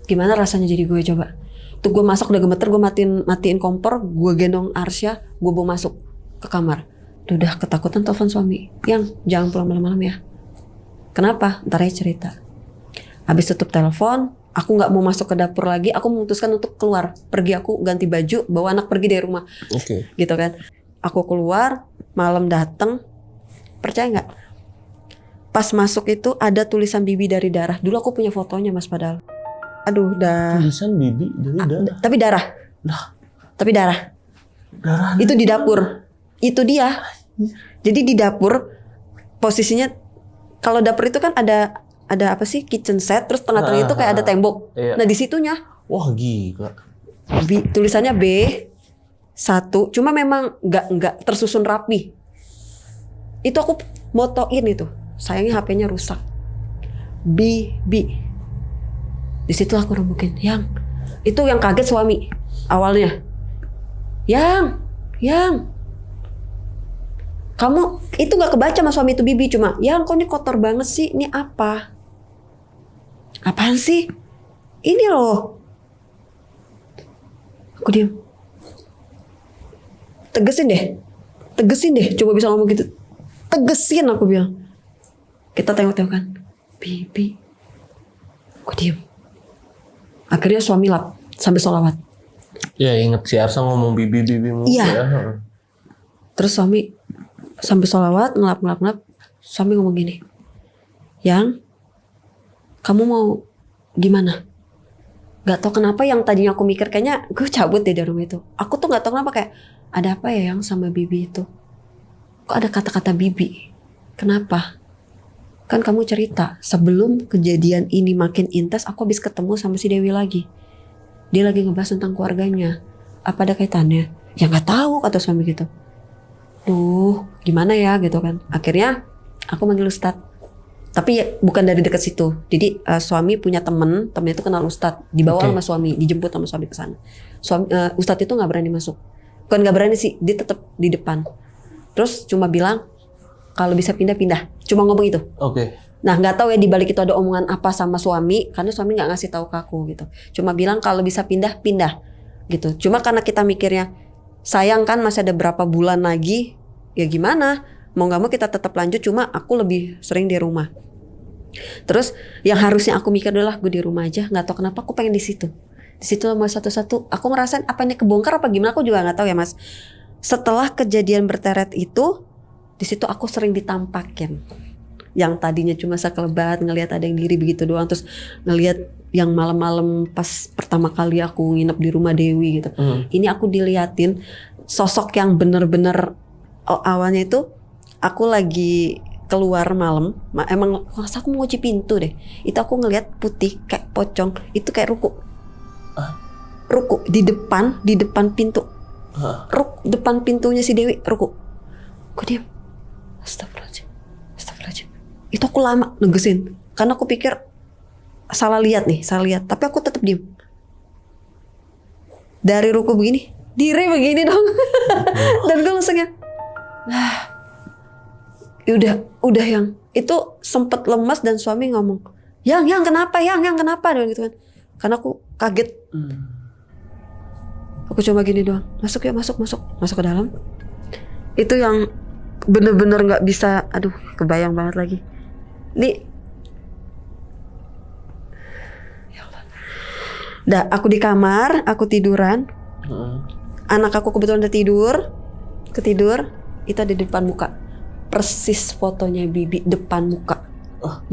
Gimana rasanya jadi gue coba? Tuh gue masak udah gemeter, gue matiin kompor, gue gendong Arsya, gue bawa masuk ke kamar. Tuh udah ketakutan telepon suami, Yang jangan pulang malam-malam ya. Kenapa? Ntar aja cerita. Habis tutup telepon, aku nggak mau masuk ke dapur lagi, aku memutuskan untuk keluar, pergi, aku ganti baju, bawa anak pergi dari rumah. Gitu kan. Aku keluar, malam dateng, percaya nggak? Pas masuk itu ada tulisan Bibi dari darah. Dulu aku punya fotonya Mas padahal. Aduh, Tulisan Bibi dari darah. Tapi darah. Tapi darah. Itu di dapur. Itu dia. Jadi di dapur posisinya, kalau dapur itu kan ada apa sih, kitchen set, terus tengah-tengah itu kayak ada tembok. Nah di situnya. Wah gila. Tulisannya B1, cuma memang nggak tersusun rapi. Itu aku motoin itu. Sayangnya HP-nya rusak. Bibi. Di situ aku rembukin, Yang. Itu yang kaget suami awalnya. Yang. Kamu itu nggak kebaca sama suami itu Bibi, cuma, Yang kok ini kotor banget sih, ini apa? Apaan sih? Ini loh. Aku diam. Tegesin deh. tegesin deh, coba bisa ngomong gitu. Tegesin, aku bilang. Kita tengok-tengokan. Bibi. Aku diem. Akhirnya suami lap sambil sholawat. Ya inget si Arsa ngomong bibi mulu Iya. ya. Terus suami sambil sholawat ngelap. Suami ngomong gini. Yang, kamu mau gimana? Gak tau kenapa yang tadinya aku mikir kayaknya gue cabut deh dari rumah itu. Aku tuh gak tau kenapa kayak ada apa ya yang sama bibi itu. Kok ada kata-kata bibi? Kenapa? Kan kamu cerita sebelum kejadian ini makin intens aku habis ketemu sama si Dewi lagi. Dia lagi ngebahas tentang keluarganya. Apa ada kaitannya? Ya gak tahu kata suami gitu. Duh gimana ya gitu kan. Akhirnya aku manggil Ustadz. Tapi ya, bukan dari dekat situ. Jadi suami punya temen itu kenal Ustadz. Dibawa sama suami, dijemput sama suami ke sana. Ustadz itu nggak berani masuk. Bukan nggak berani sih, dia tetap di depan. Terus cuma bilang kalau bisa pindah-pindah. Cuma ngomong itu. Oke. Nah nggak tahu ya di balik itu ada omongan apa sama suami, karena suami nggak ngasih tahu ke aku gitu. Cuma bilang kalau bisa pindah gitu. Cuma karena kita mikirnya sayang kan masih ada berapa bulan lagi, ya gimana? Mau nggak mau kita tetap lanjut. Cuma aku lebih sering di rumah. Terus yang harusnya aku mikir adalah gue di rumah aja. Nggak tahu kenapa aku pengen di situ. Di situ mau satu-satu. Aku ngerasain apa ini kebongkar apa gimana? Aku juga nggak tahu ya mas. Setelah kejadian berteret itu, di situ aku sering ditampakin. Yang tadinya cuma sekelebat ngelihat ada yang diri begitu doang. Terus ngelihat yang malam-malam pas pertama kali aku nginep di rumah Dewi gitu. Ini aku diliatin sosok yang bener-bener awalnya itu. Aku lagi keluar malam, emang masa aku mau kunci pintu deh. Itu aku ngelihat putih kayak pocong, itu kayak ruku. Ruku di depan pintu. Depan pintunya si Dewi ruku. Aku diam. Astagfirullahaladzim. Itu aku lama negesin, karena aku pikir salah lihat. Tapi aku tetap diam. Dari ruku begini, diri begini dong. Dan gue langsung ya. Udah yang itu sempet lemas dan suami ngomong, yang kenapa gitu kan, karena aku kaget. Aku cuma gini doang, masuk ke dalam. Itu yang bener-bener nggak bisa, aduh kebayang banget lagi. Nih, dah aku di kamar, aku tiduran. Anak aku kebetulan udah ketidur, itu ada di depan muka. Persis fotonya bibi depan muka.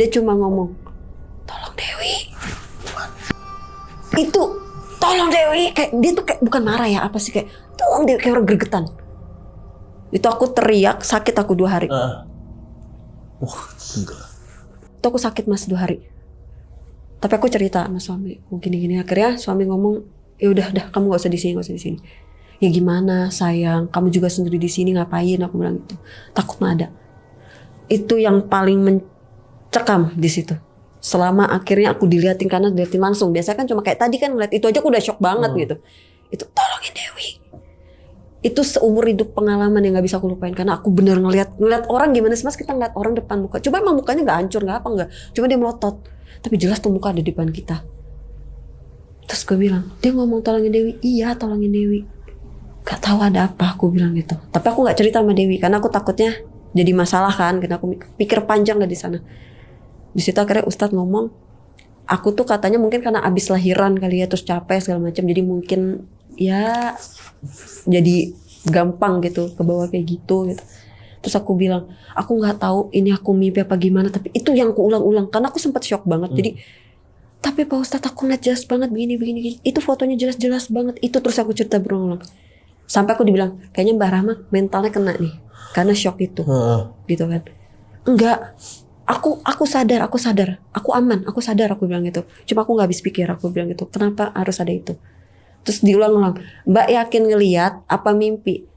Dia cuma ngomong, tolong Dewi. Itu tolong Dewi. Kayak dia tuh kayak bukan marah ya, apa sih, kayak tolong Dewi, kayak orang gregetan. Itu aku teriak, sakit aku 2 hari. Itu aku sakit mas 2 hari. Tapi aku cerita sama suami, gini. Akhirnya suami ngomong, ya udah kamu gak usah di sini. Ya gimana sayang, kamu juga sendiri di sini ngapain? Aku bilang gitu. Takut nggak ada. Itu yang paling mencekam di situ. Selama akhirnya aku diliatin langsung. Biasanya kan cuma kayak tadi kan ngeliat itu aja aku udah shock banget gitu. Itu tolongin Dewi. Itu seumur hidup pengalaman yang nggak bisa aku lupain, karena aku bener ngeliat orang gimana sih mas, kita ngeliat orang depan muka. Coba emang mukanya nggak hancur nggak apa nggak, cuma dia melotot. Tapi jelas tuh muka ada di depan kita. Terus gue bilang, dia ngomong tolongin Dewi. Iya tolongin Dewi. Gak tahu ada apa, aku bilang gitu. Tapi aku gak cerita sama Dewi karena aku takutnya jadi masalah kan, karena aku pikir panjang gak di sana. Di situ akhirnya Ustadz ngomong, aku tuh katanya mungkin karena abis lahiran kali ya, terus capek segala macam, jadi mungkin ya jadi gampang gitu ke bawah kayak gitu. Terus aku bilang, aku nggak tahu ini aku mimpi apa gimana, tapi itu yang aku ulang-ulang karena aku sempat shock banget. Jadi tapi Pak Ustadz aku ngeliat jelas banget begini. Itu fotonya jelas banget. Itu terus aku cerita berulang-ulang. Sampai aku dibilang, kayaknya Mbak Rahma mentalnya kena nih, karena shock itu, gitu kan. Enggak, aku sadar, aku aman, aku sadar, aku bilang gitu. Cuma aku nggak habis pikir, aku bilang gitu. Kenapa harus ada itu? Terus diulang-ulang, Mbak yakin ngelihat apa mimpi?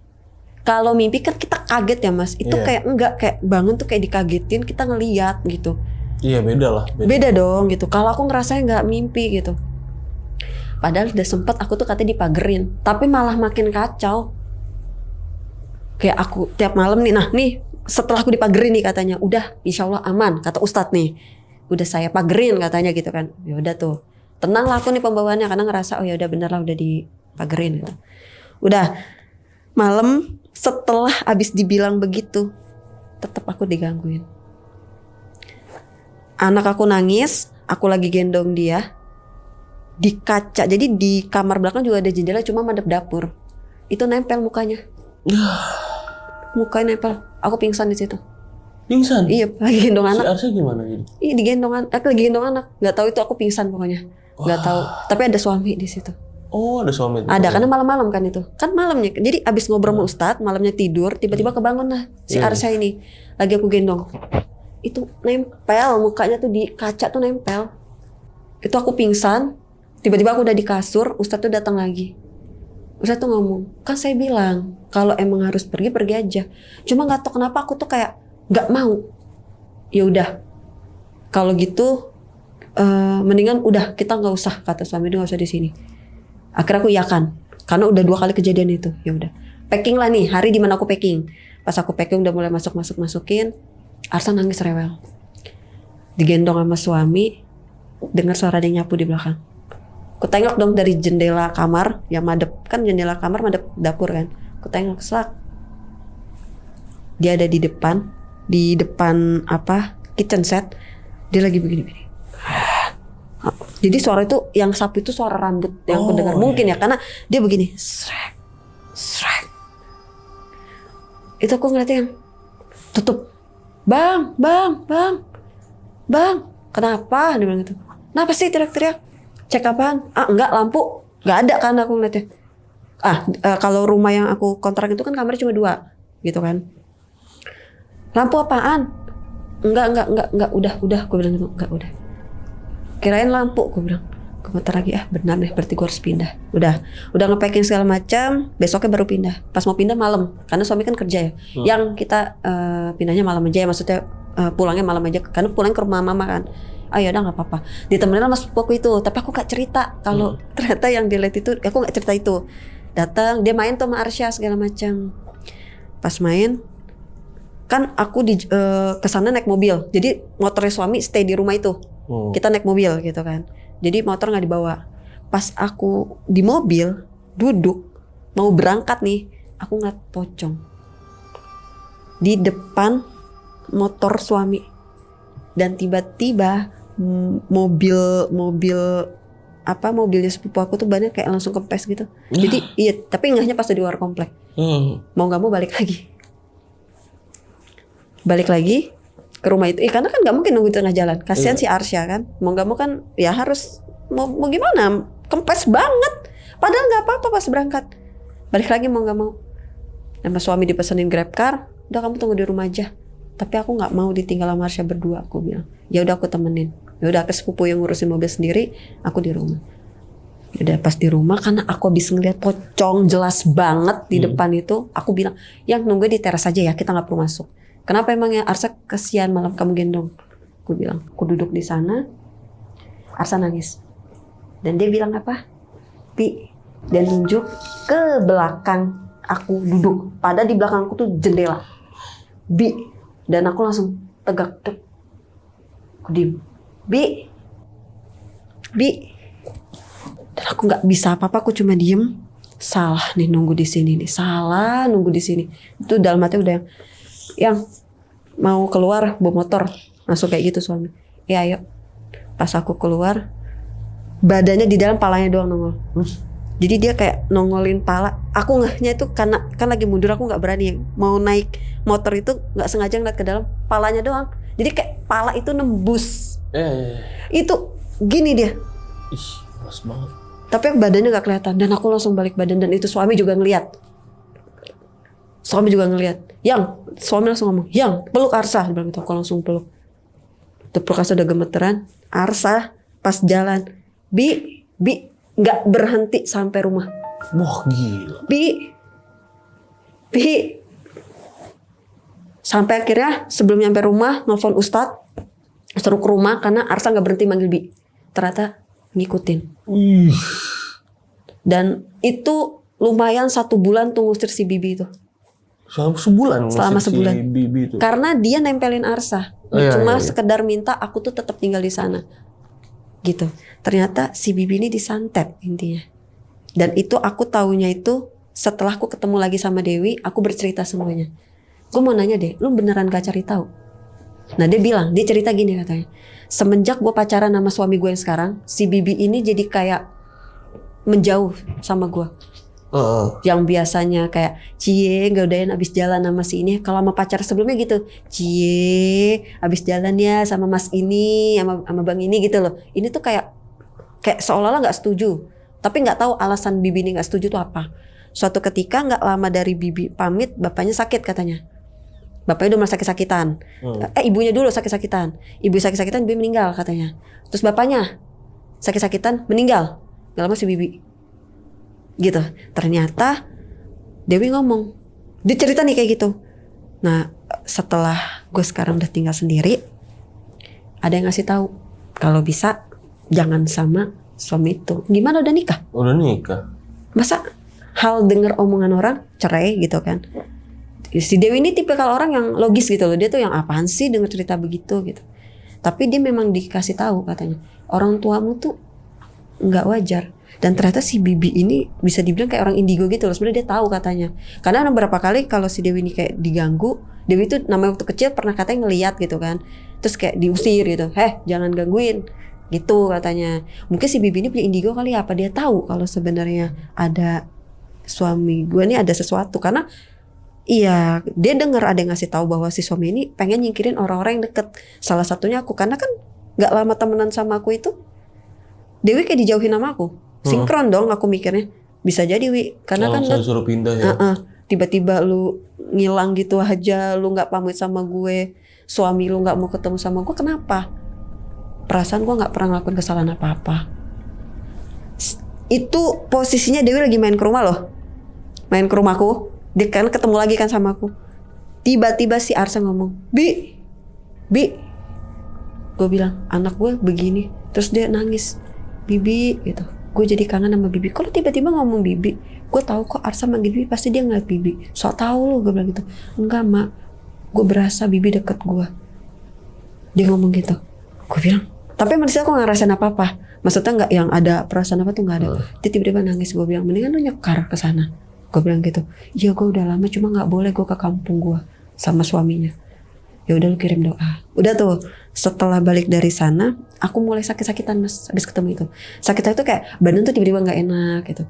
Kalau mimpi kan kita kaget ya mas, itu kayak enggak, kayak bangun tuh kayak dikagetin, kita ngelihat gitu. Iya beda lah. Beda dong gitu. Kalau aku ngerasanya nggak mimpi gitu. Padahal udah sempet aku tuh katanya dipagerin, tapi malah makin kacau. Kayak aku tiap malam nih, nah nih setelah aku dipagerin nih katanya, udah insya Allah aman kata Ustadz nih, udah saya pagerin katanya gitu kan. Ya udah tuh, tenang lah aku nih pembawaannya, karena ngerasa oh ya udah bener lah udah dipagerin gitu. Udah malam setelah abis dibilang begitu, tetap aku digangguin. Anak aku nangis, aku lagi gendong dia di kaca. Jadi di kamar belakang juga ada jendela, cuma madep dapur. Itu nempel mukanya. Mukanya nempel. Aku pingsan di situ. Pingsan? Iya, lagi gendong Si anak. Arsha gimana gitu? Iya, digendong anak. Aku lagi gendong anak. Gak tahu itu aku pingsan pokoknya. Gak tahu. Tapi ada suami di situ. Oh, ada suami itu. Ada, karena malam-malam kan itu. Kan malamnya. Jadi abis ngobrol sama Ustadz, malamnya tidur, tiba-tiba kebangun lah si Arsha ini. Lagi aku gendong. Itu nempel, mukanya tuh di kaca tuh nempel. Itu aku pingsan. Tiba-tiba aku udah di kasur, Ustadz tuh datang lagi. Ustadz tuh ngomong, kan saya bilang kalau emang harus pergi, pergi aja. Cuma nggak tahu kenapa aku tuh kayak nggak mau. Ya udah, kalau gitu mendingan udah kita nggak usah, kata suami dia, nggak usah di sini. Akhirnya aku iyakan, karena udah 2 kali kejadian itu. Ya udah, packing lah nih, hari dimana aku packing. Pas aku packing udah mulai masukin, Arsha nangis rewel. Digendong sama suami, dengar suara dia nyapu di belakang. Aku tengok dong dari jendela kamar yang madep, kan jendela kamar madep dapur kan. Aku tengok selak. Dia ada di depan apa kitchen set. Dia lagi begini. Jadi suara itu yang sapu itu suara rambut yang aku dengar. Mungkin ya karena dia begini. Srek. Itu aku ngeliatnya yang tutup. Bang. Kenapa? Dia bilang gitu. Kenapa sih teriak-teriak? Cek apaan? Enggak, lampu. Enggak ada kan aku ngeliatnya. Kalau rumah yang aku kontrak itu kan kamarnya cuma 2 gitu kan. Lampu apaan? Enggak, udah, gue bilang gitu. Enggak, udah. Kirain lampu, gue bilang. Komentar lagi, benar deh, berarti gue harus pindah. Udah nge-packing segala macam, besoknya baru pindah. Pas mau pindah malam, karena suami kan kerja ya. Yang kita pindahnya malam aja ya, maksudnya pulangnya malam aja, karena pulang ke rumah mama kan. Ya udah nggak apa-apa. Ditemenin sama sepupuku itu, tapi aku gak cerita kalau ternyata yang dilihat itu, aku gak cerita itu. Datang, dia main tuh sama Arsha segala macam. Pas main, kan aku kesana naik mobil. Jadi motornya suami stay di rumah itu. Kita naik mobil gitu kan. Jadi motor nggak dibawa. Pas aku di mobil duduk mau berangkat nih, aku ngeliat pocong di depan motor suami. Dan tiba-tiba mobilnya sepupu aku tuh bannya kayak langsung kempes gitu. Jadi iya, tapi ngehnya pas di luar komplek. Mau nggak mau balik lagi ke rumah itu. Karena kan nggak mungkin nunggu di tengah jalan. Kasihan si Arsha kan. Mau nggak mau kan ya harus mau gimana? Kempes banget. Padahal nggak apa-apa pas berangkat. Balik lagi mau nggak mau. Sama suami dipesenin Grab car. Udah kamu tunggu di rumah aja. Tapi aku nggak mau ditinggal sama Arsha berdua. Aku bilang ya udah aku temenin. Ya udah ke sepupu yang ngurusin mobil sendiri. Aku di rumah. Udah pas di rumah karena aku habis ngeliat pocong jelas banget di depan itu. Aku bilang yang nunggu di teras aja ya, kita nggak perlu masuk. Kenapa emangnya Arsha, kesian malam kamu gendong? Aku bilang, aku duduk di sana, Arsha nangis. Dan dia bilang apa? Pi, dan nunjuk ke belakang aku duduk. Padahal di belakang aku tuh jendela. Bi, dan aku langsung tegak. Aku diem. Bi. Dan aku nggak bisa apa-apa, aku cuma diem. Salah nih nunggu di sini nih, salah nunggu di sini. Itu dalam hati udah yang mau keluar bawa motor langsung kayak gitu suami. Ya ayo. Pas aku keluar, badannya di dalam, palanya doang nongol. Jadi dia kayak nongolin pala. Aku ngehnya itu karena kan lagi mundur, aku nggak berani mau naik motor itu, nggak sengaja ngeliat ke dalam, palanya doang. Jadi kayak pala itu nembus. Itu gini dia. Ih, keras banget. Tapi badannya nggak kelihatan dan aku langsung balik badan, dan itu suami juga ngeliat. Suami langsung ngomong, yang peluk Arsha. Dia bilang gitu, aku langsung peluk. Tepuk Arsha udah gemeteran. Arsha pas jalan, Bi, nggak berhenti sampai rumah. Wah gila. Bi. Sampai akhirnya sebelum nyampe rumah nelfon Ustadz, suruh ke rumah karena Arsha nggak berhenti manggil Bi. Ternyata ngikutin. Dan itu lumayan 1 bulan tuh ngusir si Bibi itu. Selama sebulan. Si Bibi itu. Karena dia nempelin Arsha. Cuma sekedar minta aku tuh tetap tinggal di sana. Gitu. Ternyata si Bibi ini disantet intinya. Dan itu aku taunya itu setelah aku ketemu lagi sama Dewi, aku bercerita semuanya. Gue mau nanya deh, lu beneran gak cari tahu? Nah dia bilang, dia cerita gini katanya. Semenjak gue pacaran sama suami gue yang sekarang, si Bibi ini jadi kayak menjauh sama gue. Yang biasanya kayak cie godain abis jalan sama si ini, kalau sama pacar sebelumnya gitu, cie abis jalan ya sama mas ini sama bang ini gitu loh. Ini tuh kayak seolah-olah nggak setuju, tapi nggak tahu alasan Bibi ini nggak setuju tuh apa. Suatu ketika nggak lama dari Bibi pamit, bapaknya sakit katanya. Bapaknya udah mulai sakit-sakitan. Ibunya dulu sakit-sakitan. Ibu sakit-sakitan, Bibi meninggal katanya. Terus bapaknya sakit-sakitan meninggal. Gak lama si Bibi. Gitu. Ternyata Dewi ngomong, dia cerita nih kayak gitu. Nah setelah gue sekarang udah tinggal sendiri, ada yang ngasih tahu kalau bisa jangan sama suami itu. Gimana udah nikah? Udah nikah. Masa hal denger omongan orang cerai gitu kan? Si Dewi ini tipikal orang yang logis gitu loh. Dia tuh yang apaan sih denger cerita begitu gitu. Tapi dia memang dikasih tahu katanya, orang tuamu tuh nggak wajar. Dan ternyata si Bibi ini bisa dibilang kayak orang indigo gitu loh. Sebenarnya dia tahu katanya. Karena beberapa kali kalau si Dewi ini kayak diganggu, Dewi itu namanya waktu kecil pernah katanya ngeliat gitu kan. Terus kayak diusir gitu. Jangan gangguin. Gitu katanya. Mungkin si Bibi ini punya indigo kali ya. Apa dia tahu kalau sebenarnya ada suami gue nih ada sesuatu. Karena iya dia dengar ada yang ngasih tahu bahwa si suami ini pengen nyingkirin orang-orang yang deket. Salah satunya aku. Karena kan gak lama temenan sama aku itu, Dewi kayak dijauhin sama aku. Sinkron dong aku mikirnya. Bisa jadi Wi. Karena kan saya suruh pindah ya. Tiba-tiba lu ngilang gitu aja. Lu gak pamit sama gue. Suami lu gak mau ketemu sama gue. Kenapa? Perasaan gue gak pernah ngelakuin kesalahan apa-apa. Itu posisinya Dewi lagi main ke rumah loh. Main ke rumahku. Dia kan ketemu lagi kan sama aku. Tiba-tiba si Arsa ngomong, Bi. Gue bilang, anak gue begini. Terus dia nangis. Bibi gitu. Gue jadi kangen sama Bibi. Kalau tiba-tiba ngomong Bibi, gue tahu kok Arsa manggil Bibi pasti dia ngeliat Bibi. Sok tahu lo, gue bilang gitu. Enggak mak, gue berasa Bibi deket gue. Dia ngomong gitu. Gue bilang, tapi manusia aku nggak ngerasain apa-apa. Maksudnya nggak yang ada perasaan apa tuh nggak ada. Dia tiba-tiba nangis. Gue bilang, mendingan lu nyekar ke sana. Gue bilang gitu. Iya gue udah lama, cuma nggak boleh gue ke kampung gue sama suaminya. Ya udah lu kirim doa. Udah tuh. Setelah balik dari sana, aku mulai sakit-sakitan mas. Habis ketemu itu, sakitnya itu kayak badan tuh tiba-tiba nggak enak gitu.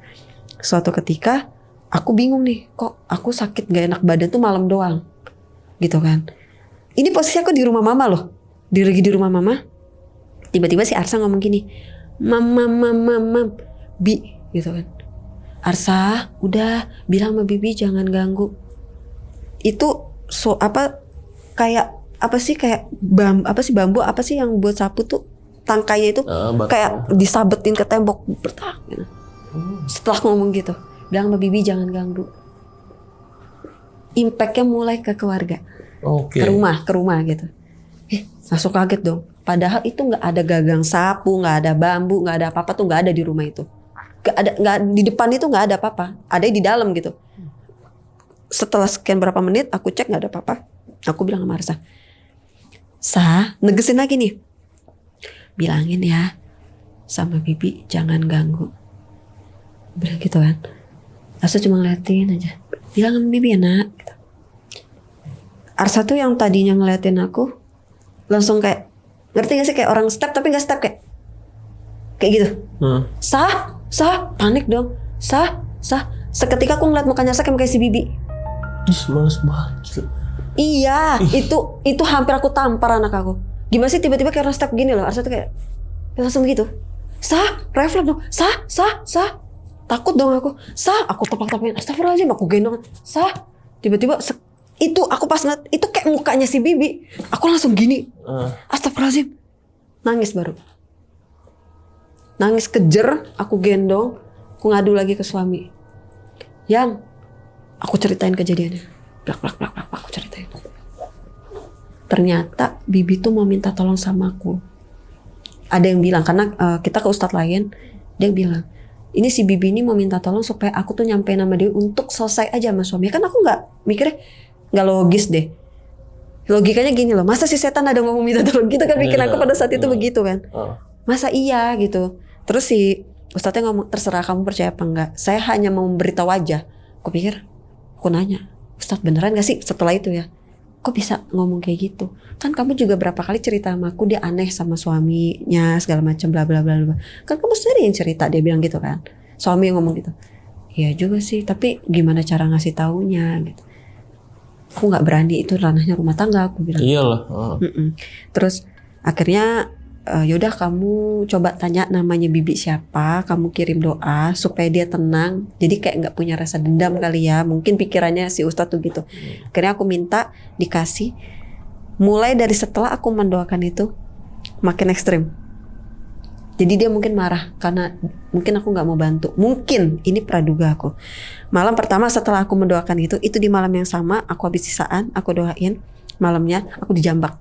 Suatu ketika, aku bingung nih, kok aku sakit nggak enak badan tuh malam doang, gitu kan? Ini posisi aku di rumah mama loh, lagi di rumah mama. Tiba-tiba si Arsa ngomong gini, mam, Bi, gitu kan? Arsa, udah bilang sama Bibi jangan ganggu. Itu kayak apa sih kayak bambu apa sih yang buat sapu tuh tangkainya itu kayak disabetin ke tembok bertak gitu. Setelah ngomong gitu bilang sama Bibi jangan ganggu, impactnya mulai ke keluarga, ke rumah gitu. Langsung kaget dong, padahal itu nggak ada gagang sapu, nggak ada bambu, nggak ada apa-apa tuh, nggak ada di rumah itu, nggak di depan itu nggak ada apa-apa, ada di dalam gitu. Setelah sekian berapa menit aku cek nggak ada apa-apa, aku bilang sama Arsa, negesin lagi nih, bilangin ya sama Bibi jangan ganggu, bilang gitu kan. Arsa cuma ngeliatin aja, bilang sama Bibi ya nak gitu. Arsa tuh yang tadinya ngeliatin aku langsung kayak, ngerti gak sih kayak orang step tapi gak step, kayak gitu. Panik dong. Seketika aku ngeliat mukanya Arsa kayak si Bibi. Males banget. Iya, itu hampir aku tampar anak aku. Gimana sih tiba-tiba kayak orang step gini loh. Arsa tuh kayak langsung gitu. Refleks dong. Takut dong aku. Aku tepak-tepakin. Astagfirullahaladzim, aku gendong. Tiba-tiba itu aku pas ngeliat itu kayak mukanya si Bibi. Aku langsung gini. Astagfirullahaladzim. Nangis baru. Nangis kejer, aku gendong. Aku ngadu lagi ke suami. Yang aku ceritain kejadiannya. Plak, aku ceritain. Ternyata Bibi tuh mau minta tolong sama aku. Ada yang bilang, karena kita ke ustadz lain, dia bilang, ini si Bibi ini mau minta tolong supaya aku tuh nyampein nama dia untuk selesai aja sama suami. Kan aku nggak mikirnya nggak logis deh. Logikanya gini loh, masa si setan ada mau minta tolong gitu kan, bikin aku pada saat itu begitu kan. Masa iya gitu. Terus si ustadznya ngomong, terserah kamu percaya apa enggak. Saya hanya mau memberitahu aja Aku pikir, aku nanya, Ustadz beneran gak sih setelah itu ya? Kok bisa ngomong kayak gitu? Kan kamu juga berapa kali cerita sama aku dia aneh sama suaminya segala macam bla bla bla bla. Kan kamu sendiri yang cerita, dia bilang gitu kan. Suami yang ngomong gitu. Iya juga sih, tapi gimana cara ngasih taunya gitu. Aku nggak berani, itu ranahnya rumah tangga, aku bilang. Iyalah. Terus akhirnya yaudah kamu coba tanya namanya bibi siapa, kamu kirim doa supaya dia tenang. Jadi kayak nggak punya rasa dendam kali ya. Mungkin pikirannya si Ustadz tuh gitu. Akhirnya aku minta dikasih. Mulai dari setelah aku mendoakan itu makin ekstrim. Jadi dia mungkin marah karena mungkin aku nggak mau bantu. Mungkin ini praduga aku. Malam pertama setelah aku mendoakan itu di malam yang sama aku habis sisaan, aku doain. Malamnya aku dijambak.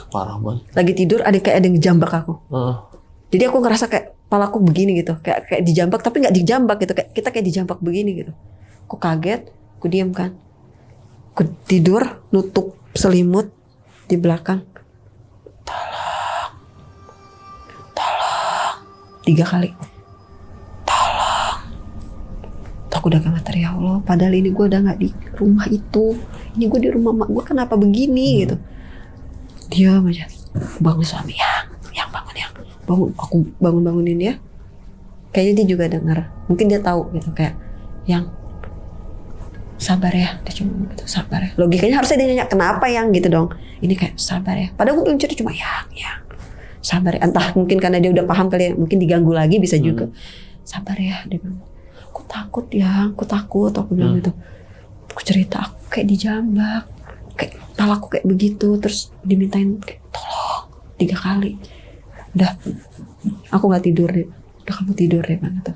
Parah banget. Lagi tidur ada yang ngejambak aku. Jadi aku ngerasa kayak kepalaku begini gitu, kayak dijambak tapi nggak dijambak gitu, kayak kita kayak dijambak begini gitu. Aku kaget, aku diam kan. Aku tidur, nutup selimut di belakang. Tolong, 3 kali. Tolong. Tuh aku udah gak ya Allah. Padahal ini gue udah nggak di rumah itu. Ini gue di rumah mak gue, kenapa begini gitu. Diam aja. Bangun suami, yang bangun yang. Bangun, aku bangunin dia. Kayaknya dia juga dengar. Mungkin dia tahu gitu kayak yang sabar ya. Dia cuma gitu, sabar ya. Logikanya harusnya dia nanya kenapa yang gitu dong. Ini kayak sabar ya. Padahal gue belum cerita cuma yang sabar ya. Entah mungkin karena dia udah paham kali ya. Mungkin diganggu lagi bisa juga. Sabar ya. Dia bilang, aku takut ya. Aku bilang gitu. Aku cerita aku kayak dijambak. Kayak kepalaku kayak begitu. Terus dimintain kayak tolong 3 kali. Udah aku gak tidur deh. Udah kamu tidur deh gitu.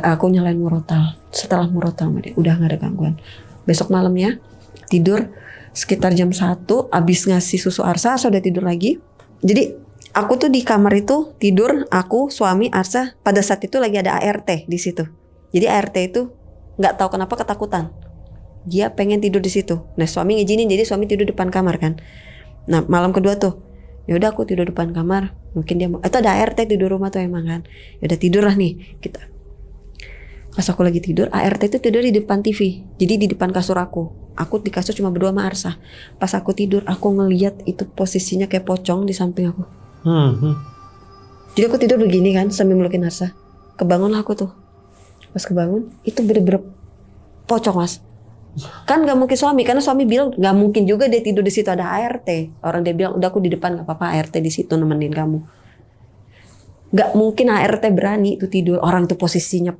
Aku nyalain murotal. Setelah murotal udah gak ada gangguan. Besok malamnya tidur sekitar jam 1. Abis ngasih susu Arsa udah tidur lagi. Jadi aku tuh di kamar itu tidur, aku, suami, Arsa. Pada saat itu lagi ada ART di situ. Jadi ART itu nggak tahu kenapa ketakutan. Dia pengen tidur di situ. Nah suami ngizinin, jadi suami tidur depan kamar kan. Nah malam kedua tuh, ya udah aku tidur depan kamar. Mungkin dia mau. Itu ada ART tidur rumah tuh emang kan. Ya udah tidur lah nih kita. Pas aku lagi tidur, ART itu tidur di depan TV. Jadi di depan kasur aku. Aku di kasur cuma berdua sama Arsa. Pas aku tidur, aku ngeliat itu posisinya kayak pocong di samping aku. Jadi aku tidur begini kan sambil melukin Arsa. Kebangunlah aku tuh. Pas kebangun, itu bener-bener pocong mas. Kan gak mungkin suami, karena suami bilang gak mungkin juga dia tidur di situ ada ART. Orang dia bilang udah aku di depan gak apa-apa, ART di situ nemenin kamu. Gak mungkin ART berani itu tidur. Orang tuh posisinya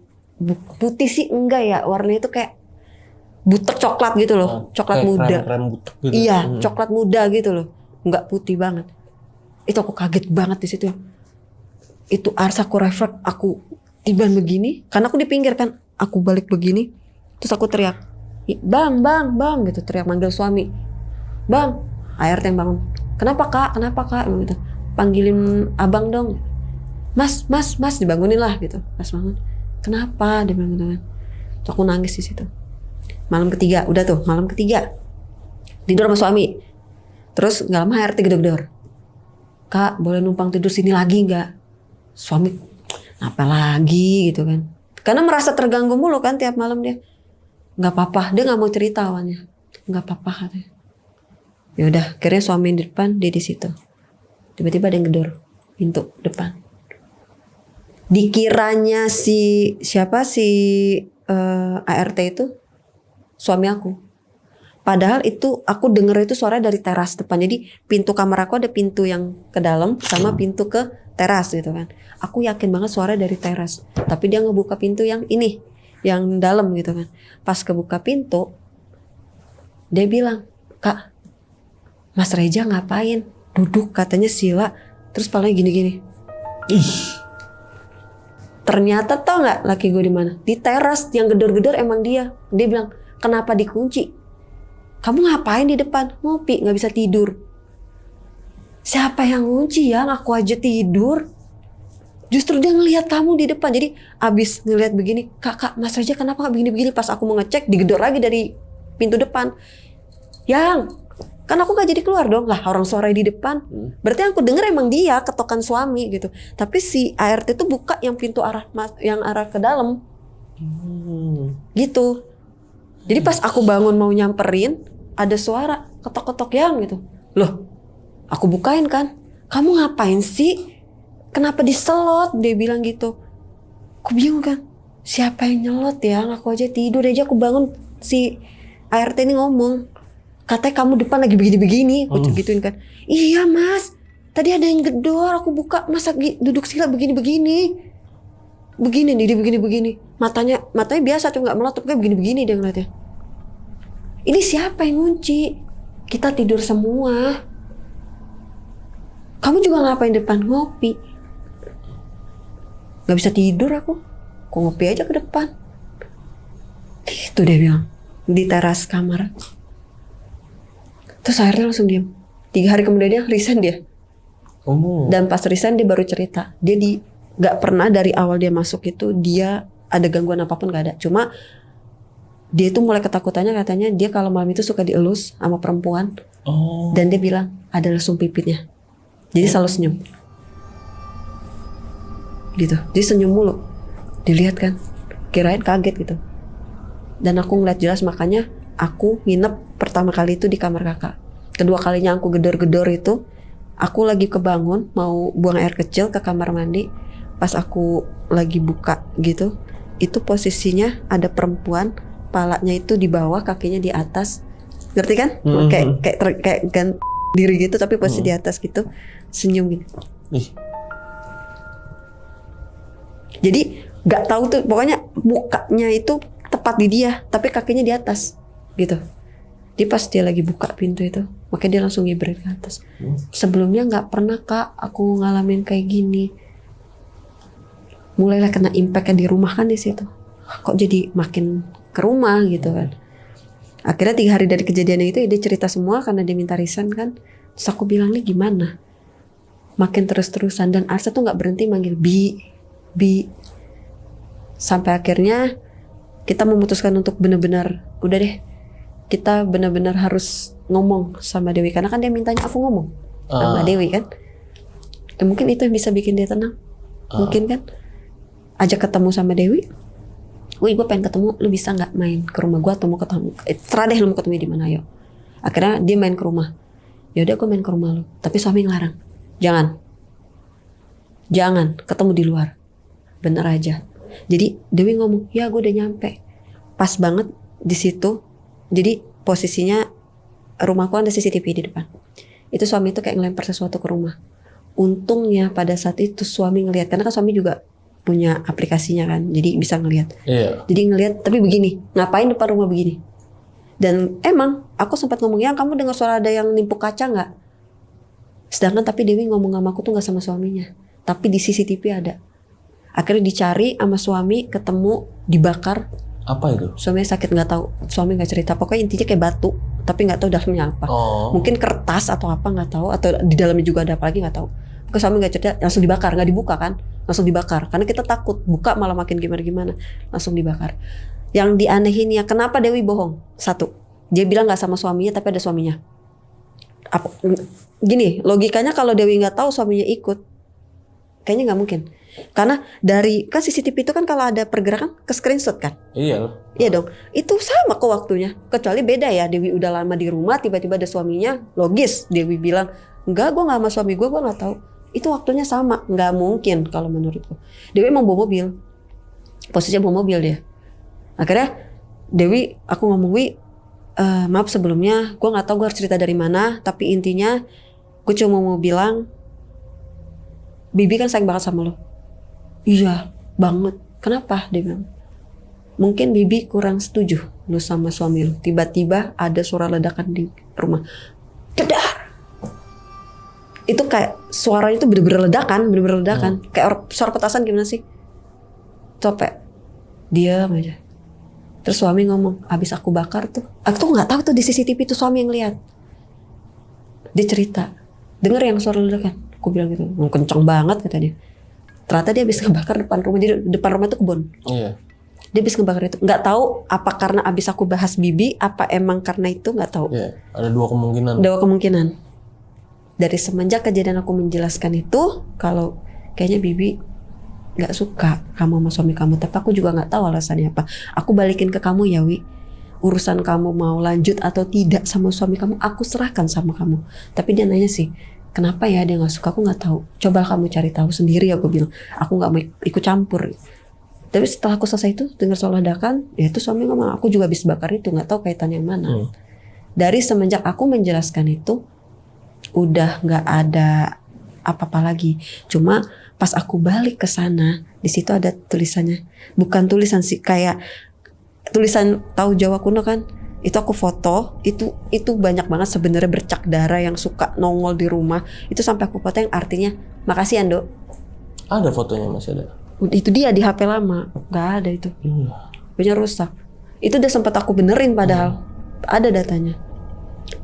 putih sih enggak ya, warnanya itu kayak butek coklat gitu loh, coklat muda. Krem butek gitu. Iya, coklat muda gitu loh, nggak putih banget. Itu aku kaget banget di situ. Itu Arsa aku refleks, aku tiban begini, karena aku di pinggir kan, aku balik begini, terus aku teriak, bang gitu, teriak manggil suami, bang, ART yang bangun, kenapa kak, gitu, panggilin abang dong, mas, dibangunin lah gitu, mas bangun, kenapa, dia bilang gitu kan, terus aku nangis di situ. Malam ketiga, udah tuh, malam ketiga, tidur sama suami, terus nggak lama ART gedor-gedor, kak boleh numpang tidur sini lagi nggak? Suami apa lagi gitu kan, karena merasa terganggu mulu kan tiap malam dia. Nggak apa-apa, dia nggak mau cerita awalnya, nggak apa-apa katanya. Ya udah, akhirnya suami di depan, dia di situ. Tiba-tiba ada yang gedor pintu depan. Dikiranya siapa ART itu suami aku. Padahal itu aku denger itu suara dari teras depan. Jadi pintu kamar aku ada pintu yang ke dalam sama pintu ke teras gitu kan. Aku yakin banget suara dari teras. Tapi dia ngebuka pintu yang ini, yang dalam gitu kan. Pas kebuka pintu, dia bilang, kak, Mas Reja ngapain? Duduk katanya sila, terus palanya gini-gini. Ternyata tau nggak laki gue di mana? Di teras, yang gedor-gedor emang dia. Dia bilang, kenapa dikunci? Kamu ngapain di depan? Ngopi, nggak bisa tidur. Siapa yang ngunci ya? Aku aja tidur. Justru dia ngelihat kamu di depan. Jadi abis ngelihat begini, kak Mas Reja kenapa begini-begini? Pas aku mau ngecek, digedor lagi dari pintu depan. Yang, kan aku gak jadi keluar dong. Lah orang suara di depan. Berarti aku denger emang dia ketokan suami gitu. Tapi si ART itu buka yang pintu arah ke dalam. Gitu. Jadi pas aku bangun mau nyamperin, ada suara ketok-ketok yang gitu. Loh, aku bukain kan. Kamu ngapain sih? Kenapa diselot? Dia bilang gitu. Aku bingung kan. Siapa yang nyelot ya? Aku aja tidur aja, aku bangun si ART ini ngomong. Katanya kamu depan lagi begini-begini. Aku gituin kan. Iya mas, tadi ada yang gedor. Aku buka, masa duduk sila begini-begini. Begini nih, dia begini-begini. Matanya biasa tuh nggak melotot, kayak begini-begini dia ngeliatnya. Ini siapa yang ngunci? Kita tidur semua. Kamu juga ngapain depan ngopi? Gak bisa tidur aku. Kok ngopi aja ke depan. Gitu dia bilang. Di teras kamar. Terus akhirnya langsung diam. 3 hari kemudian dia resign dia. Dan pas resign dia baru cerita. Dia gak pernah dari awal dia masuk itu dia ada gangguan apapun gak ada. Cuma dia tuh mulai ketakutannya katanya dia kalau malam itu suka dielus sama perempuan. Dan dia bilang ada lesung pipitnya. Jadi selalu senyum. Gitu. Jadi senyum mulu. Dilihat kan. Kirain kaget gitu. Dan aku ngeliat jelas, makanya aku nginep pertama kali itu di kamar kakak. Kedua kalinya aku gedor-gedor itu, aku lagi kebangun mau buang air kecil ke kamar mandi. Pas aku lagi buka gitu, itu posisinya ada perempuan, palanya itu di bawah, kakinya di atas. Ngerti kan? Kayak diri gitu tapi posisi di atas gitu, senyum gitu. Jadi nggak tahu tuh, pokoknya mukanya itu tepat di dia, tapi kakinya di atas, gitu. Dia pas dia lagi buka pintu itu, makanya dia langsung ngibrit ke atas. Sebelumnya nggak pernah kak, aku ngalamin kayak gini. Mulailah kena impactnya di rumah kan di situ. Kok jadi makin ke rumah gitu kan. Akhirnya 3 hari dari kejadian itu dia cerita semua karena dia minta resign kan. Terus aku bilang nih gimana? Makin terus-terusan dan Arsa tuh nggak berhenti manggil Bi. Sampai akhirnya kita memutuskan untuk benar-benar udah deh, kita benar-benar harus ngomong sama Dewi karena kan dia mintanya aku ngomong sama Dewi kan. Dan mungkin itu yang bisa bikin dia tenang. Mungkin kan ajak ketemu sama Dewi. Wih, gue pengen ketemu, lu bisa nggak main ke rumah gue atau mau ketemu? Terserah deh lu mau ketemu di mana, ayo. Akhirnya dia main ke rumah. Ya udah, gue main ke rumah lu. Tapi suami ngelarang. Jangan ketemu di luar. Bener aja. Jadi Dewi ngomong, ya gue udah nyampe. Pas banget di situ. Jadi posisinya rumahku ada CCTV di depan. Itu suami itu kayak ngelempar sesuatu ke rumah. Untungnya pada saat itu suami ngelihat, karena kan suami juga punya aplikasinya kan, jadi bisa ngelihat. Jadi ngelihat, tapi begini, ngapain depan rumah begini? Dan emang aku sempat ngomong, ya kamu dengar suara ada yang nimpuk kaca nggak? Sedangkan tapi Dewi ngomong sama aku tuh nggak sama suaminya, tapi di CCTV ada. Akhirnya dicari sama suami, ketemu, dibakar. Apa itu? Suaminya sakit nggak tahu, suami nggak cerita. Pokoknya intinya kayak batu, tapi nggak tahu dalamnya apa. Mungkin kertas atau apa nggak tahu, atau di dalamnya juga ada apa lagi nggak tahu. Pokoknya suami nggak cerita, langsung dibakar, nggak dibuka kan? Langsung dibakar. Karena kita takut buka malah makin gimana-gimana. Langsung dibakar. Yang dianehin ya, kenapa Dewi bohong? Satu, dia bilang nggak sama suaminya, tapi ada suaminya. Gini, logikanya kalau Dewi nggak tahu suaminya ikut, kayaknya nggak mungkin. Karena dari kan CCTV itu kan kalau ada pergerakan ke screenshot kan? Iya dong. Itu sama kok waktunya. Kecuali beda ya, Dewi udah lama di rumah, tiba-tiba ada suaminya, logis Dewi bilang, enggak, gue nggak sama suami gue nggak tahu. Itu waktunya sama, nggak mungkin kalau menurutku. Dewi emang bawa mobil, posisinya bawa mobil dia. Akhirnya Dewi, aku ngomong, maaf sebelumnya, gue nggak tahu gue harus cerita dari mana, tapi intinya gue cuma mau bilang, Bibi kan sayang banget sama lo. Iya banget. Kenapa? Dia bilang, mungkin Bibi kurang setuju lo sama suami lo. Tiba-tiba ada suara ledakan di rumah, jedar. Itu kayak suaranya itu bener-bener ledakan. Kayak suara petasan gimana sih? Capek. Diam aja. Terus suami ngomong, abis aku bakar tuh. Aku tuh gak tahu tuh di CCTV itu suami yang lihat. Dia cerita, denger yang suara ledakan. Aku bilang gitu, kenceng banget kata dia. Ternyata dia habis ngebakar depan rumah. Jadi depan rumah itu kebun. Dia habis ngebakar itu. Gak tahu apa karena abis aku bahas Bibi, apa emang karena itu gak tahu. Ada dua kemungkinan. Dari semenjak kejadian aku menjelaskan itu, kalau kayaknya Bibi nggak suka kamu sama suami kamu, tapi aku juga nggak tahu alasannya apa. Aku balikin ke kamu ya Wi, urusan kamu mau lanjut atau tidak sama suami kamu aku serahkan sama kamu. Tapi dia nanya sih, kenapa ya dia nggak suka? Aku nggak tahu, coba kamu cari tahu sendiri. Aku bilang, aku nggak mau ikut campur. Tapi setelah aku selesai itu dengar soal ledakan, ya itu suami ngomong, aku juga habis bakar itu, nggak tahu kaitan yang mana. Dari semenjak aku menjelaskan itu udah nggak ada apa-apa lagi. Cuma pas aku balik ke sana, di situ ada tulisannya, bukan tulisan sih, kayak tulisan tahu Jawa kuno kan. Itu aku foto, itu banyak banget sebenarnya bercak darah yang suka nongol di rumah. Itu sampai aku foto yang artinya makasih Ando. Ada fotonya masih ada. Itu dia di HP lama, nggak ada itu. Punya rusak. Itu udah sempat aku benerin padahal ada datanya.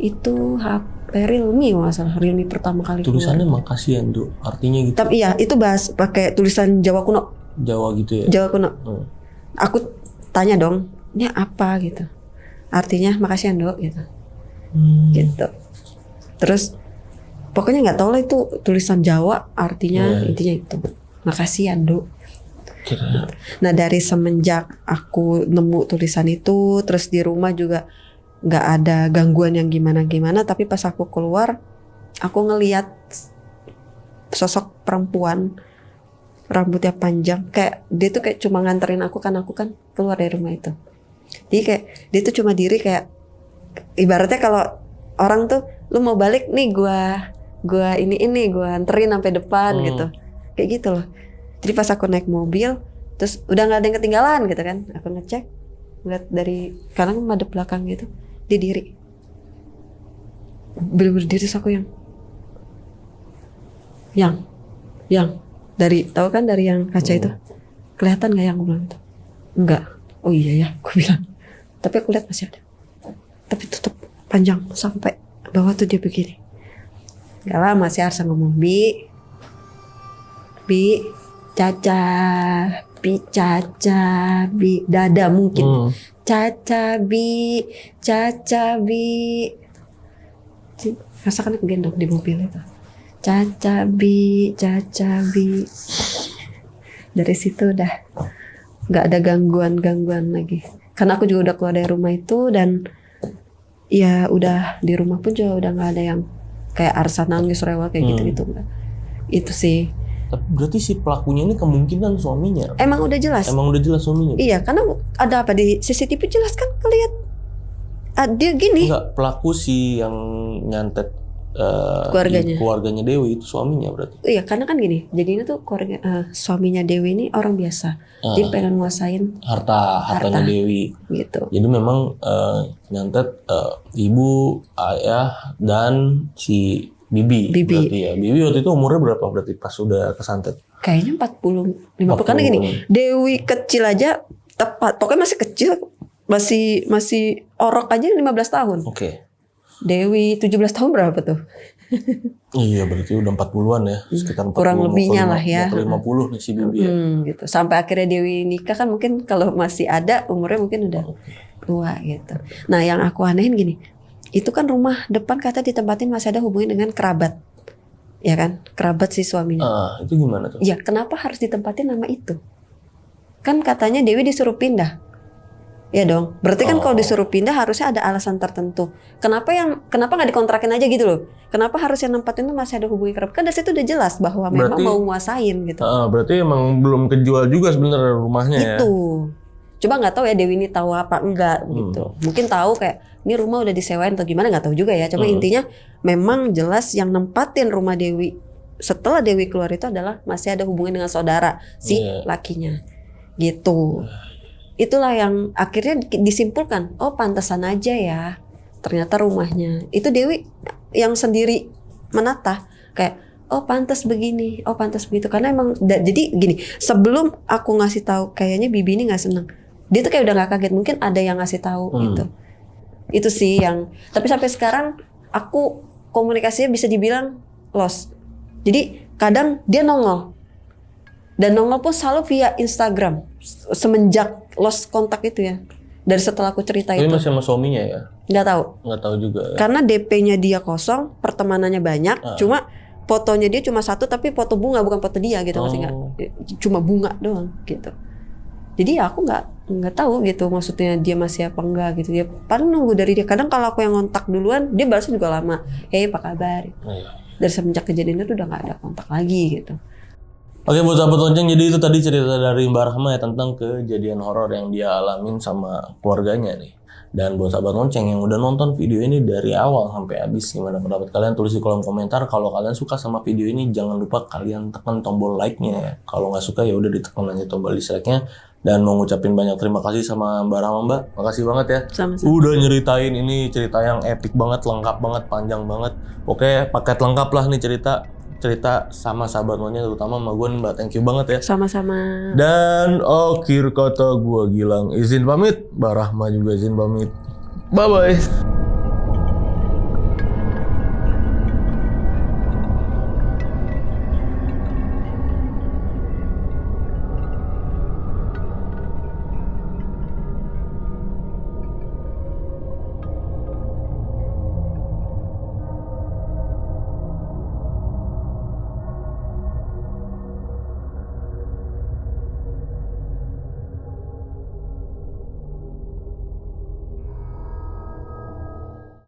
Itu HP Realme nggak salah, Realme pertama kali Tulisannya keluar. makasih Ando, artinya gitu. Tapi iya itu bahas pakai tulisan Jawa kuno. Jawa gitu ya. Jawa kuno. Aku tanya dong, ini apa gitu. Artinya makasih Ando gitu. Gitu. Terus pokoknya nggak tahu lah itu tulisan Jawa artinya intinya itu. Makasih Ando. Kira. Nah dari semenjak aku nemu tulisan itu, terus di rumah juga nggak ada gangguan yang gimana-gimana. Tapi pas aku keluar, aku ngeliat sosok perempuan, rambutnya panjang, kayak dia tuh kayak cuma nganterin aku kan keluar dari rumah itu. Jadi kayak dia tuh cuma diri kayak ibaratnya kalau orang tuh lu mau balik nih gua ini gua anterin sampai depan gitu. Kayak gitu loh. Jadi pas aku naik mobil terus udah nggak ada yang ketinggalan gitu kan. Aku ngecek ngeliat dari kanan madep belakang gitu. Dia diri. Bener-bener diri terus aku yang dari tahu kan dari yang kaca itu kelihatan nggak yang aku bilang itu? Enggak. Oh iya ya, aku bilang. Tapi aku lihat masih ada. Tapi tutup panjang sampai bawah tuh dia begini. Gak lama sih Arsa ngomong, Bi, Caca, Bi, dada mungkin. Caca, Bi. Rasakan aku gendong di mobil itu. Caca, Bi. Dari situ udah nggak ada gangguan lagi. Karena aku juga udah keluar dari rumah itu dan ya udah di rumah pun juga udah nggak ada yang kayak Arsa nangis rewel kayak gitu enggak. Itu sih. Tapi berarti si pelakunya ini kemungkinan suaminya. Emang udah jelas suaminya. Iya, karena ada apa di CCTV jelas kan kelihatan. Dia gini. Enggak, pelaku si yang nyantet keluarganya Dewi itu suaminya berarti. Iya, karena kan gini. Jadi ini tuh suaminya Dewi ini orang biasa. Dia pengen nguasain hartanya Dewi. Gitu. Jadi memang nyantet ibu, ayah dan si Bibi. Berarti ya. Bibi waktu itu umurnya berapa berarti pas sudah kesantet? Kayaknya 40 50 karena gini. Dewi kecil aja tepat. Pokoknya masih kecil. Masih orok aja 15 tahun. Oke. Dewi 17 tahun berapa tuh? Iya berarti udah 40-an ya. Sekitar 40, kurang lebihnya lah ya. 50 nih si Bibi ya. Gitu. Sampai akhirnya Dewi nikah kan mungkin kalau masih ada umurnya mungkin udah tua gitu. Nah yang aku anehin gini. Itu kan rumah depan kata ditempatin masih ada hubungan dengan kerabat. Ya kan? Kerabat si suaminya. Itu gimana tuh? Ya kenapa harus ditempatin nama itu? Kan katanya Dewi disuruh pindah. Ya dong. Berarti kan kalau disuruh pindah harusnya ada alasan tertentu. Kenapa nggak dikontrakin aja gitu loh? Kenapa harus yang nempatin itu masih ada hubungan kerabat? Kan dari situ udah jelas bahwa memang mau nguasain gitu. Berarti emang belum kejual juga sebenarnya rumahnya ya. Itu. Coba nggak tahu ya Dewi ini tahu apa enggak gitu. Mungkin tahu kayak ini rumah udah disewain atau gimana nggak tahu juga ya. Cuma intinya memang jelas yang nempatin rumah Dewi setelah Dewi keluar itu adalah masih ada hubungan dengan saudara si lakinya. Gitu. Itulah yang akhirnya disimpulkan, oh pantesan aja ya ternyata rumahnya itu Dewi yang sendiri menata kayak oh pantas begini, oh pantas begitu karena emang jadi gini sebelum aku ngasih tahu kayaknya Bibi ini nggak seneng, dia tuh kayak udah nggak kaget mungkin ada yang ngasih tahu gitu. Itu sih yang tapi sampai sekarang aku komunikasinya bisa dibilang lost. Jadi kadang dia nongol dan nongol pun selalu via Instagram semenjak lost kontak itu ya. Dari setelah aku cerita itu. Tapi masih sama suaminya ya? Nggak tahu. Nggak tahu juga ya. Karena DP-nya dia kosong, pertemanannya banyak. Cuma fotonya dia cuma satu tapi foto bunga bukan foto dia gitu, maksudnya cuma bunga doang gitu. Jadi ya aku nggak tahu gitu maksudnya dia masih apa enggak gitu. Dia paling nunggu dari dia. Kadang kalau aku yang ngontak duluan dia balasnya juga lama. Hey, apa kabar? Dari semenjak kejadian itu udah nggak ada kontak lagi gitu. Oke, buat sahabat lonceng, jadi itu tadi cerita dari Mbak Rahma ya tentang kejadian horor yang dia alamin sama keluarganya nih. Dan buat sahabat lonceng yang udah nonton video ini dari awal sampai habis, gimana pendapat kalian? Tulis di kolom komentar. Kalau kalian suka sama video ini, jangan lupa kalian tekan tombol like-nya ya. Kalau nggak suka ya udah ditekan aja tombol dislike-nya. Dan mau ngucapin banyak terima kasih sama Mbak Rahma, Mbak. Makasih banget ya. Sama-sama. Udah nyeritain ini cerita yang epic banget, lengkap banget, panjang banget. Oke, paket lengkap lah nih cerita sama sahabat lonceng, terutama sama gue nih, Mbak. Thank you banget ya. Sama-sama. Dan akhir kata gue Gilang izin pamit, Mbak Rahma juga izin pamit. Bye-bye.